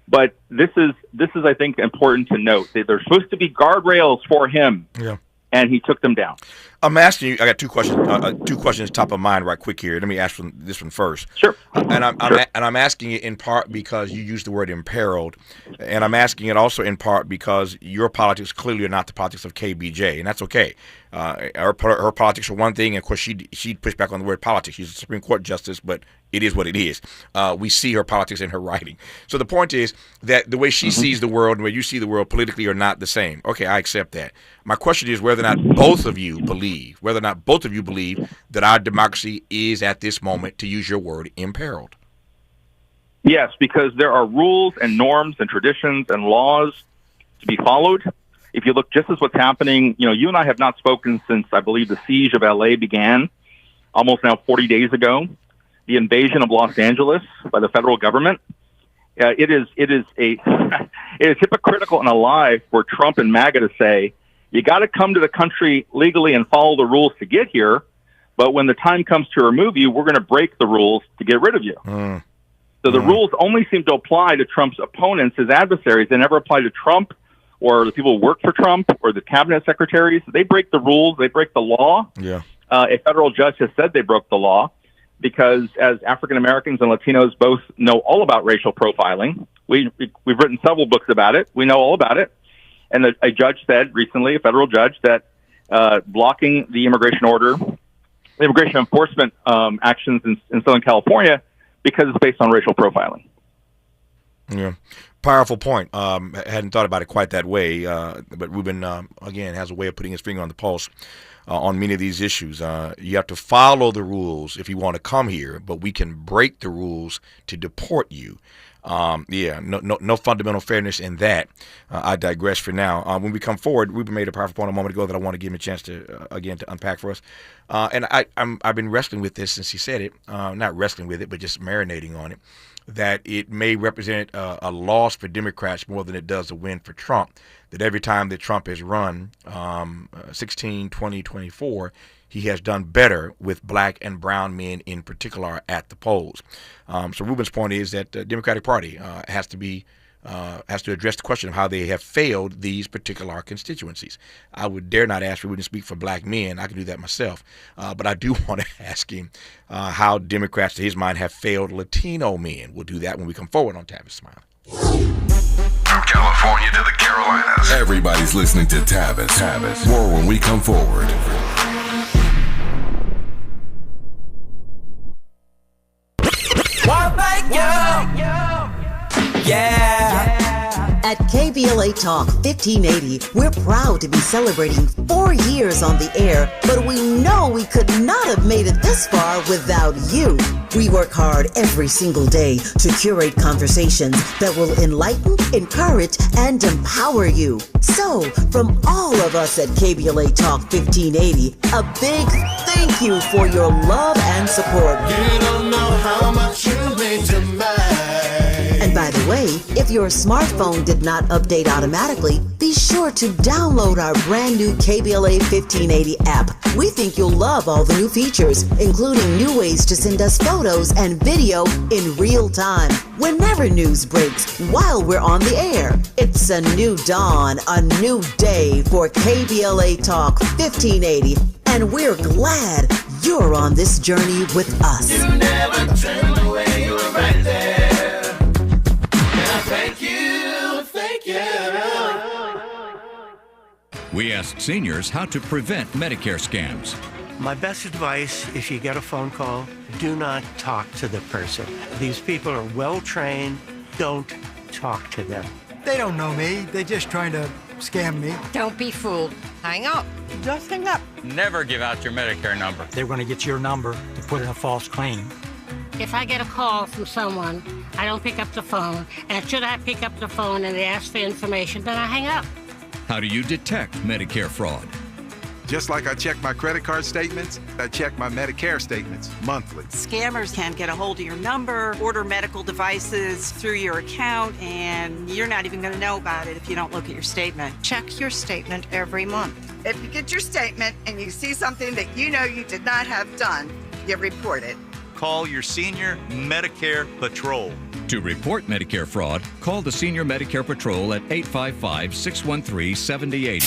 But this is I think, important to note. There's supposed to be guardrails for him, and he took them down. I'm asking you. I got two questions top of mind right quick here. Let me ask this one first. Sure. And I'm asking it in part because you used the word imperiled, and I'm asking it also in part because your politics clearly are not the politics of KBJ, and that's okay. Her politics are one thing, and of course she pushed back on the word politics. She's a Supreme Court justice, but it is what it is. We see her politics in her writing. So the point is that the way she sees the world and the way you see the world politically are not the same. Okay, I accept that. My question is whether or not both of you believe that our democracy is at this moment, to use your word, imperiled. Yes, because there are rules and norms and traditions and laws to be followed. If you look just as what's happening, you and I have not spoken since, I believe, the siege of LA began almost now 40 days ago. The invasion of Los Angeles by the federal government. It is hypocritical and a lie for Trump and MAGA to say, you got to come to the country legally and follow the rules to get here, but when the time comes to remove you, we're going to break the rules to get rid of you. So the rules only seem to apply to Trump's opponents, his adversaries. They never apply to Trump or the people who work for Trump or the cabinet secretaries. They break the rules. They break the law. Yeah. A federal judge has said they broke the law because as African Americans and Latinos both know all about racial profiling, we've written several books about it. We know all about it. And a judge said recently, a federal judge, that blocking the immigration order, the immigration enforcement actions in Southern California, because it's based on racial profiling. Yeah, powerful point. Hadn't thought about it quite that way, but Ruben, again, has a way of putting his finger on the pulse. on many of these issues. You have to follow the rules if you want to come here, but we can break the rules to deport you. No fundamental fairness in that. I digress for now. When we come forward, Ruben made a powerful point a moment ago that I want to give him a chance to, again, to unpack for us. And I've been wrestling with this since he said it. Not wrestling with it, but just marinating on it. That it may represent a loss for Democrats more than it does a win for Trump. That every time that Trump has run 16, 20, 24, he has done better with black and brown men in particular at the polls. So Ruben's point is that the Democratic Party has to address the question of how they have failed these particular constituencies. I would dare not ask Ruben to speak for black men. I can do that myself. But I do want to ask him how Democrats, to his mind, have failed Latino men. We'll do that when we come forward on Tavis Smiley. From California to the Carolinas, everybody's listening to Tavis. More when we come forward. At KBLA Talk 1580, we're proud to be celebrating 4 years on the air, but we know we could not have made it this far without you. We work hard every single day to curate conversations that will enlighten, encourage, and empower you. So, from all of us at KBLA Talk 1580, a big thank you for your love and support. You don't know how much you mean to me. And by the way, if your smartphone did not update automatically, be sure to download our brand new KBLA 1580 app. We think you'll love all the new features, including new ways to send us photos and video in real time, whenever news breaks, while we're on the air. It's a new dawn, a new day for KBLA Talk 1580, and we're glad you're on this journey with us. You never turned away, you were right there. Thank you, thank you. We asked seniors how to prevent Medicare scams. My best advice, if you get a phone call, do not talk to the person. These people are well trained. Don't talk to them. They don't know me. They're just trying to scam me. Don't be fooled. Hang up. Just hang up. Never give out your Medicare number. They're going to get your number to put in a false claim. If I get a call from someone, I don't pick up the phone. And should I pick up the phone and they ask for information, then I hang up. How do you detect Medicare fraud? Just like I check my credit card statements, I check my Medicare statements monthly. Scammers can get a hold of your number, order medical devices through your account, and you're not even going to know about it if you don't look at your statement. Check your statement every month. If you get your statement and you see something that you know you did not have done, you report it. Call your senior Medicare Patrol. To report Medicare fraud, call the Senior Medicare Patrol at 855-613-7080.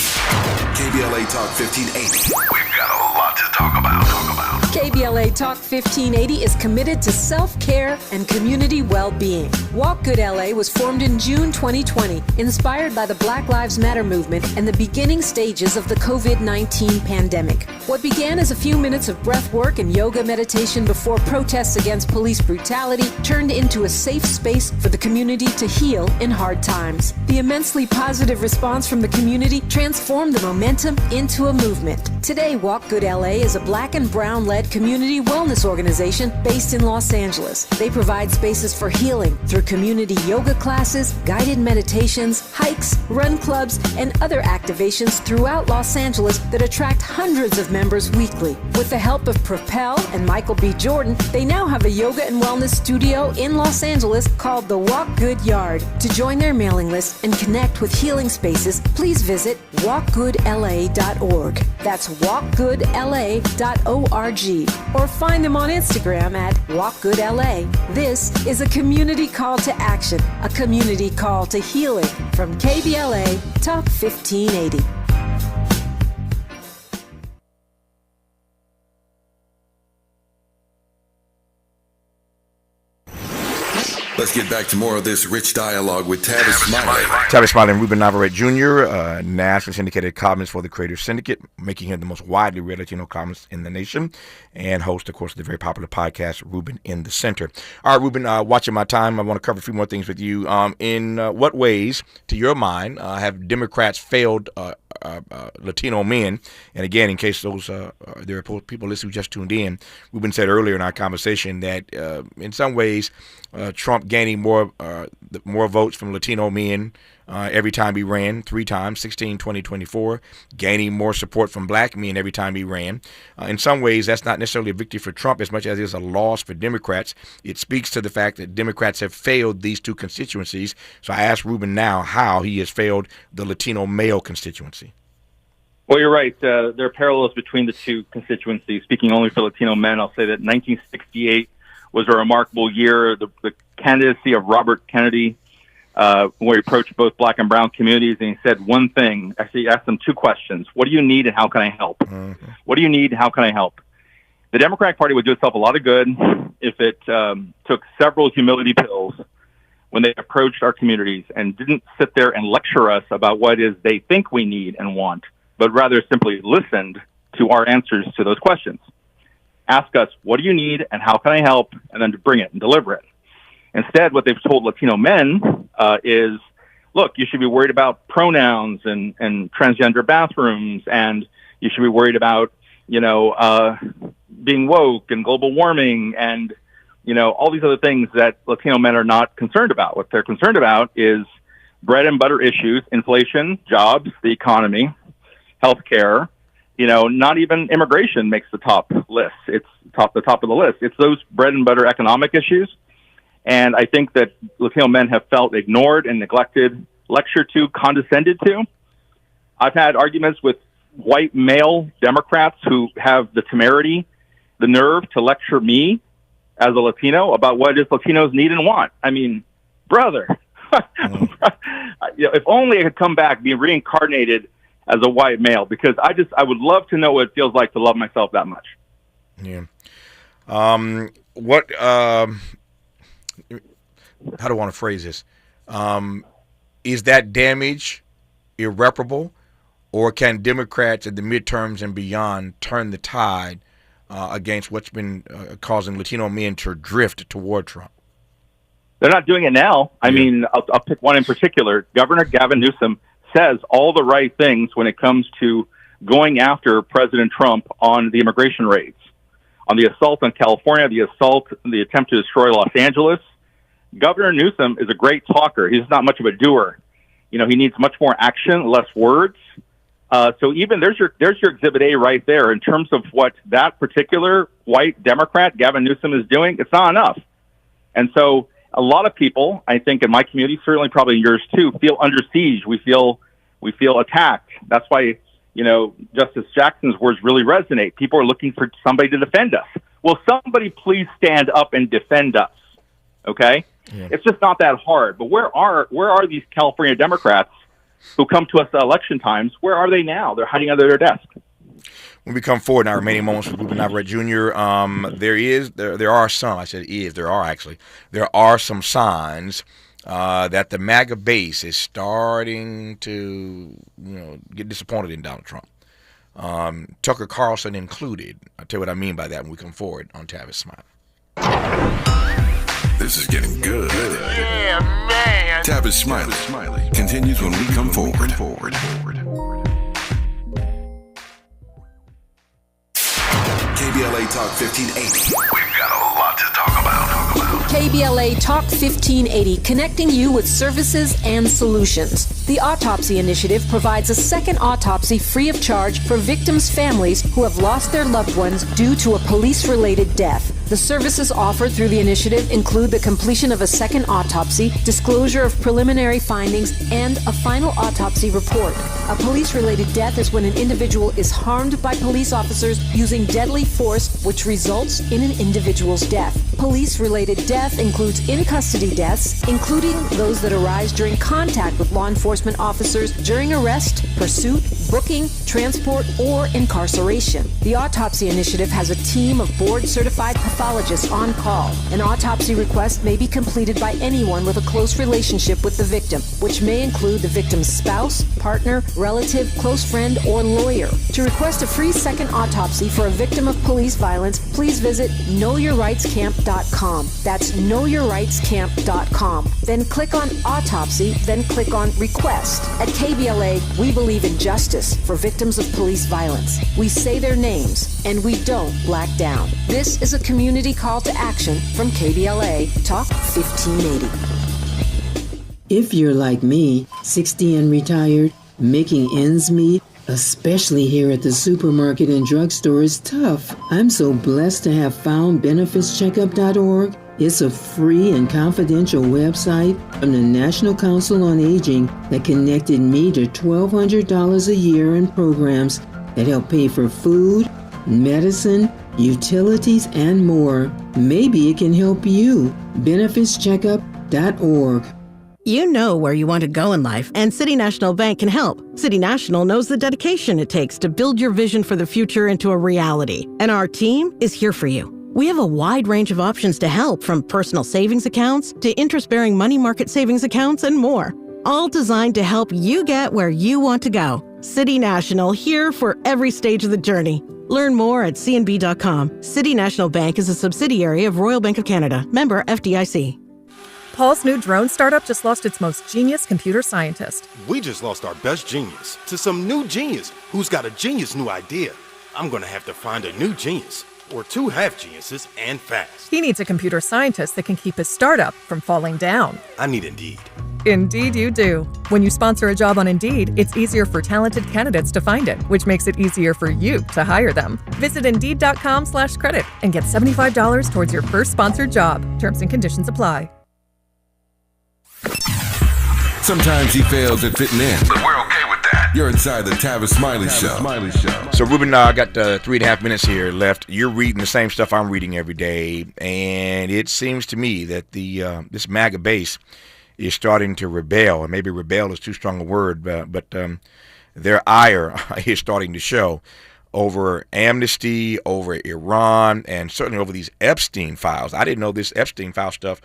KBLA Talk 1580. We've got a lot to talk about. KBLA Talk 1580 is committed to self-care and community well-being. Walk Good LA was formed in June 2020, inspired by the Black Lives Matter movement and the beginning stages of the COVID-19 pandemic. What began as a few minutes of breath work and yoga meditation before protests against police brutality turned into a safe space for the community to heal in hard times. The immensely positive response from the community transformed the momentum into a movement. Today, Walk Good LA is a black and brown-led community wellness organization based in Los Angeles. They provide spaces for healing through community yoga classes, guided meditations, hikes, run clubs, and other activations throughout Los Angeles that attract hundreds of members weekly. With the help of Propel and Michael B. Jordan, they now have a yoga and wellness studio in Los Angeles called the Walk Good Yard. To join their mailing list and connect with healing spaces, please visit walkgoodla.org. That's walkgoodla.org. Or find them on Instagram at walkgoodla. This is a community call to action, a community call to healing from KBLA Talk 1580. Let's get back to more of this rich dialogue with Tavis Smiley. Tavis Smiley and Ruben Navarrette Jr., nationally syndicated columnist for the Creators Syndicate, making him the most widely read Latino columnist in the nation, and host, of course, of the very popular podcast, Ruben in the Center. All right, Ruben, watching my time, I want to cover a few more things with you. In what ways, to your mind, have Democrats failed Latino men? And again, in case those there are people listening who just tuned in, Ruben said earlier in our conversation that in some ways Trump gaining more votes from Latino men every time he ran, 3 times, 16, 20, 24, gaining more support from black men every time he ran. In some ways, that's not necessarily a victory for Trump as much as it is a loss for Democrats. It speaks to the fact that Democrats have failed these two constituencies. So I ask Ruben now how he has failed the Latino male constituency. Well, you're right. There are parallels between the two constituencies. Speaking only for Latino men, I'll say that 1968 was a remarkable year. The candidacy of Robert Kennedy, where he approached both black and brown communities, and he said one thing. Actually, he asked them 2 questions. What do you need and how can I help? Mm-hmm. What do you need and how can I help? The Democratic Party would do itself a lot of good if it took several humility pills when they approached our communities and didn't sit there and lecture us about what it is they think we need and want, but rather simply listened to our answers to those questions. Ask us, what do you need and how can I help? And then to bring it and deliver it. Instead, what they've told Latino men is, look, you should be worried about pronouns and transgender bathrooms, and you should be worried about, being woke and global warming and, all these other things that Latino men are not concerned about. What they're concerned about is bread and butter issues, inflation, jobs, the economy, healthcare. Not even immigration makes the top list. It's the top of the list. It's those bread and butter economic issues. And I think that Latino men have felt ignored and neglected, lectured to, condescended to. I've had arguments with white male Democrats who have the temerity, the nerve to lecture me as a Latino about what it is Latinos need and want. I mean, brother, if only I could come back, be reincarnated as a white male, because I would love to know what it feels like to love myself that much. Yeah. How do I want to phrase this? Is that damage irreparable, or can Democrats at the midterms and beyond turn the tide against what's been causing Latino men to drift toward Trump? They're not doing it now. I mean, I'll pick one in particular. Governor Gavin Newsom says all the right things when it comes to going after President Trump on the immigration raids, on the assault on California, the attempt to destroy Los Angeles. Governor Newsom is a great talker. He's not much of a doer. He needs much more action, less words. So even there's your Exhibit A right there in terms of what that particular white Democrat, Gavin Newsom, is doing. It's not enough. And so a lot of people, I think in my community, certainly probably yours too, feel under siege. We feel attacked. That's why, Justice Jackson's words really resonate. People are looking for somebody to defend us. Will somebody please stand up and defend us? Okay? Yeah. It's just not that hard. But where are these California Democrats who come to us at election times? Where are they now? They're hiding under their desk. When we come forward in our remaining moments with Ruben Navarrette Jr., there are some signs that the MAGA base is starting to get disappointed in Donald Trump. Tucker Carlson included. I'll tell you what I mean by that when we come forward on Tavis Smiley. This is getting good. Yeah, man. Tavis Smiley continues when we come forward. KBLA Talk 1580. We've got a lot to talk about. KBLA Talk 1580, connecting you with services and solutions. The Autopsy Initiative provides a second autopsy free of charge for victims' families who have lost their loved ones due to a police-related death. The services offered through the initiative include the completion of a second autopsy, disclosure of preliminary findings, and a final autopsy report. A police-related death is when an individual is harmed by police officers using deadly force, which results in an individual's death. Police-related death includes in-custody deaths, including those that arise during contact with law enforcement enforcement officers during arrest, pursuit, booking, transport, or incarceration. The Autopsy Initiative has a team of board-certified pathologists on call. An autopsy request may be completed by anyone with a close relationship with the victim, which may include the victim's spouse, partner, relative, close friend, or lawyer. To request a free second autopsy for a victim of police violence, please visit knowyourrightscamp.com. That's knowyourrightscamp.com. Then click on Autopsy, then click on Request. At KBLA, we believe in justice for victims of police violence. We say their names, and we don't black down. This is a community call to action from KBLA Talk 1580. If you're like me, 60 and retired, making ends meet, especially here at the supermarket and drugstore, is tough. I'm so blessed to have found benefitscheckup.org. It's a free and confidential website from the National Council on Aging that connected me to $1,200 a year in programs that help pay for food, medicine, utilities, and more. Maybe it can help you. benefitscheckup.org. You know where you want to go in life, and City National Bank can help. City National knows the dedication it takes to build your vision for the future into a reality, and our team is here for you. We have a wide range of options to help, from personal savings accounts to interest-bearing money market savings accounts and more, all designed to help you get where you want to go. City National, here for every stage of the journey. Learn more at cnb.com. City National Bank is a subsidiary of Royal Bank of Canada, member FDIC. Paul's new drone startup just lost its most genius computer scientist. We just lost our best genius to some new genius who's got a genius new idea. I'm going to have to find a new genius, or two half-geniuses, and fast. He needs a computer scientist that can keep his startup from falling down. I need Indeed. Indeed you do. When you sponsor a job on Indeed, it's easier for talented candidates to find it, which makes it easier for you to hire them. Visit Indeed.com/credit and get $75 towards your first sponsored job. Terms and conditions apply. Sometimes he fails at fitting in, but we're okay with that. You're inside the Tavis Smiley Show. So, Ruben, I got 3.5 minutes here left. You're reading the same stuff I'm reading every day, and it seems to me that this MAGA base is starting to rebel, and maybe rebel is too strong a word, but their ire is starting to show over amnesty, over Iran, and certainly over these Epstein files. I didn't know this Epstein file stuff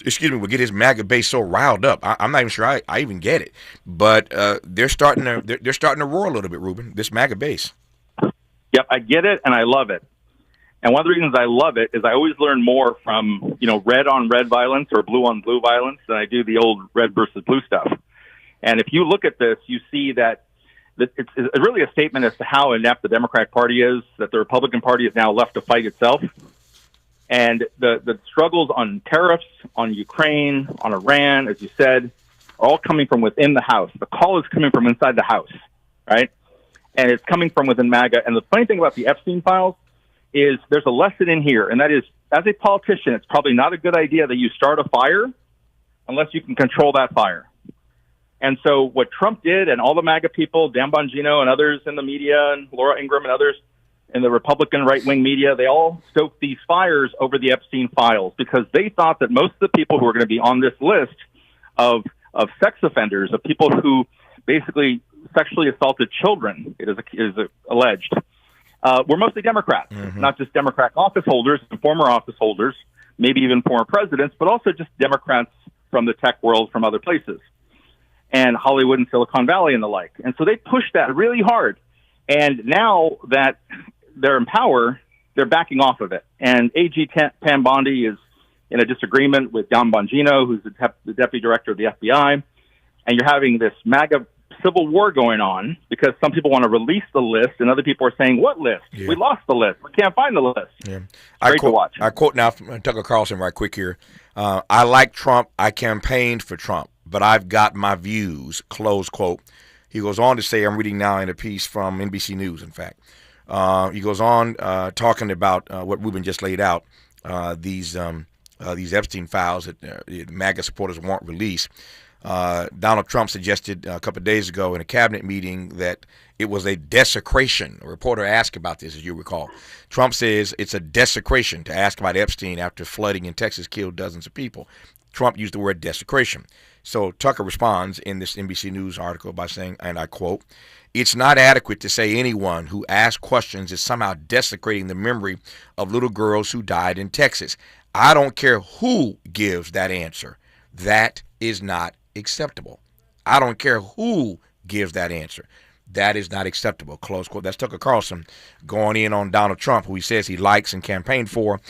would get his MAGA base so riled up. I'm not even sure I even get it, but they're starting to roar a little bit, Ruben. This MAGA base. Yep, I get it and I love it. And one of the reasons I love it is I always learn more from red on red violence or blue on blue violence than I do the old red versus blue stuff. And if you look at this, you see that it's really a statement as to how inept the Democratic Party is. That the Republican Party is now left to fight itself. And the struggles on tariffs, on Ukraine, on Iran, as you said, are all coming from within the House. The call is coming from inside the House, right? And it's coming from within MAGA. And the funny thing about the Epstein files is there's a lesson in here, and that is, as a politician, it's probably not a good idea that you start a fire unless you can control that fire. And so what Trump did, and all the MAGA people, Dan Bongino and others in the media, and Laura Ingraham and others, in the Republican right-wing media, they all stoked these fires over the Epstein files because they thought that most of the people who were going to be on this list of sex offenders, of people who basically sexually assaulted children, it is alleged, were mostly Democrats, not just Democrat office holders and former office holders, maybe even former presidents, but also just Democrats from the tech world from other places, and Hollywood and Silicon Valley and the like. And so they pushed that really hard. And now that they're in power, they're backing off of it. And AG Pam Bondi is in a disagreement with Don Bongino, who's the deputy director of the FBI. And you're having this MAGA civil war going on because some people want to release the list and other people are saying, what list? Yeah. We lost the list. We can't find the list. Yeah. Great to watch. I quote now from Tucker Carlson right quick here. I like Trump. I campaigned for Trump, but I've got my views, close quote. He goes on to say, I'm reading now in a piece from NBC News, in fact. He goes on talking about what Ruben just laid out, these Epstein files that MAGA supporters won't release. Donald Trump suggested a couple of days ago in a cabinet meeting that it was a desecration. A reporter asked about this, as you recall. Trump says it's a desecration to ask about Epstein after flooding in Texas killed dozens of people. Trump used the word desecration. So Tucker responds in this NBC News article by saying, and I quote, "It's not adequate to say anyone who asks questions is somehow desecrating the memory of little girls who died in Texas. I don't care who gives that answer. That is not acceptable. I don't care who gives that answer. That is not acceptable." Close quote. That's Tucker Carlson going in on Donald Trump, who he says he likes and campaigned for.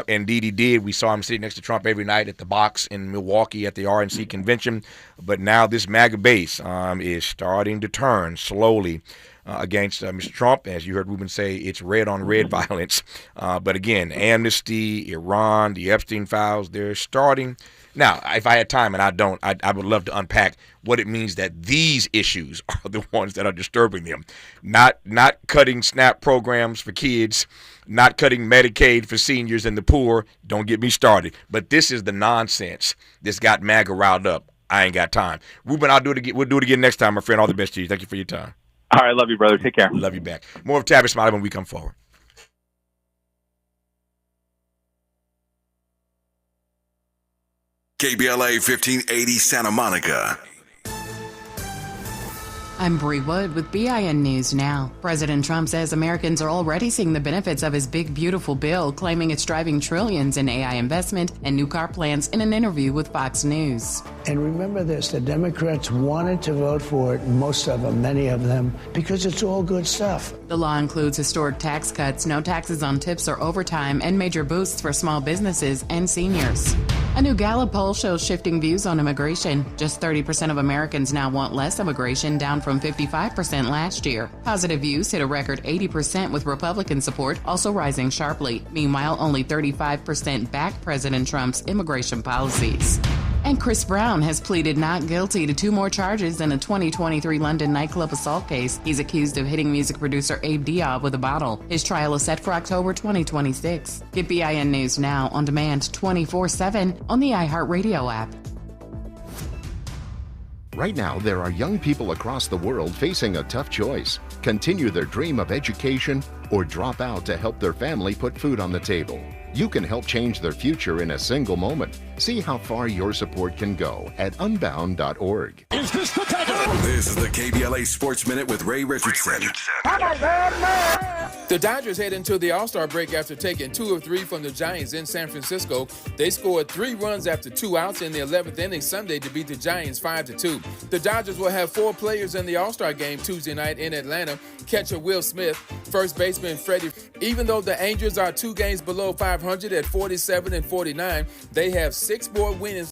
Indeed, he did. We saw him sitting next to Trump every night at the box in Milwaukee at the RNC convention. But now this MAGA base is starting to turn slowly against Mr. Trump. As you heard Ruben say, it's red-on-red violence. But again, amnesty, Iran, the Epstein files, they're starting. Now, if I had time, and I don't, I would love to unpack what it means that these issues are the ones that are disturbing them. Not cutting SNAP programs for kids, not cutting Medicaid for seniors and the poor. Don't get me started. But this is the nonsense that's got MAGA riled up. I ain't got time. Ruben, we'll do it again next time, my friend. All the best to you. Thank you for your time. All right, love you, brother. Take care. Love you back. More of Tavis Smiley when we come forward. KBLA 1580 Santa Monica. I'm Bree Wood with BIN News Now. President Trump says Americans are already seeing the benefits of his big, beautiful bill, claiming it's driving trillions in AI investment and new car plans in an interview with Fox News. And remember this, the Democrats wanted to vote for it, most of them, many of them, because it's all good stuff. The law includes historic tax cuts, no taxes on tips or overtime, and major boosts for small businesses and seniors. A new Gallup poll shows shifting views on immigration. Just 30% of Americans now want less immigration, down from 55% last year. Positive views hit a record 80% with Republican support, also rising sharply. Meanwhile, only 35% back President Trump's immigration policies. And Chris Brown has pleaded not guilty to 2 more charges in a 2023 London nightclub assault case. He's accused of hitting music producer Abe Diab with a bottle. His trial is set for October 2026. Get BIN News Now on demand 24/7 on the iHeartRadio app. Right now, there are young people across the world facing a tough choice: continue their dream of education or drop out to help their family put food on the table. You can help change their future in a single moment. See how far your support can go at unbound.org. Is this the time? This is the KBLA Sports Minute with Ray Richardson. The Dodgers head into the All-Star break after taking 2 of 3 from the Giants in San Francisco. They scored 3 runs after 2 outs in the 11th inning Sunday to beat the Giants 5-2. The Dodgers will have 4 players in the All-Star game Tuesday night in Atlanta. Catcher Will Smith, first baseman Freddie. Even though the Angels are 2 games below 500 at 47-49, they have 6 more wins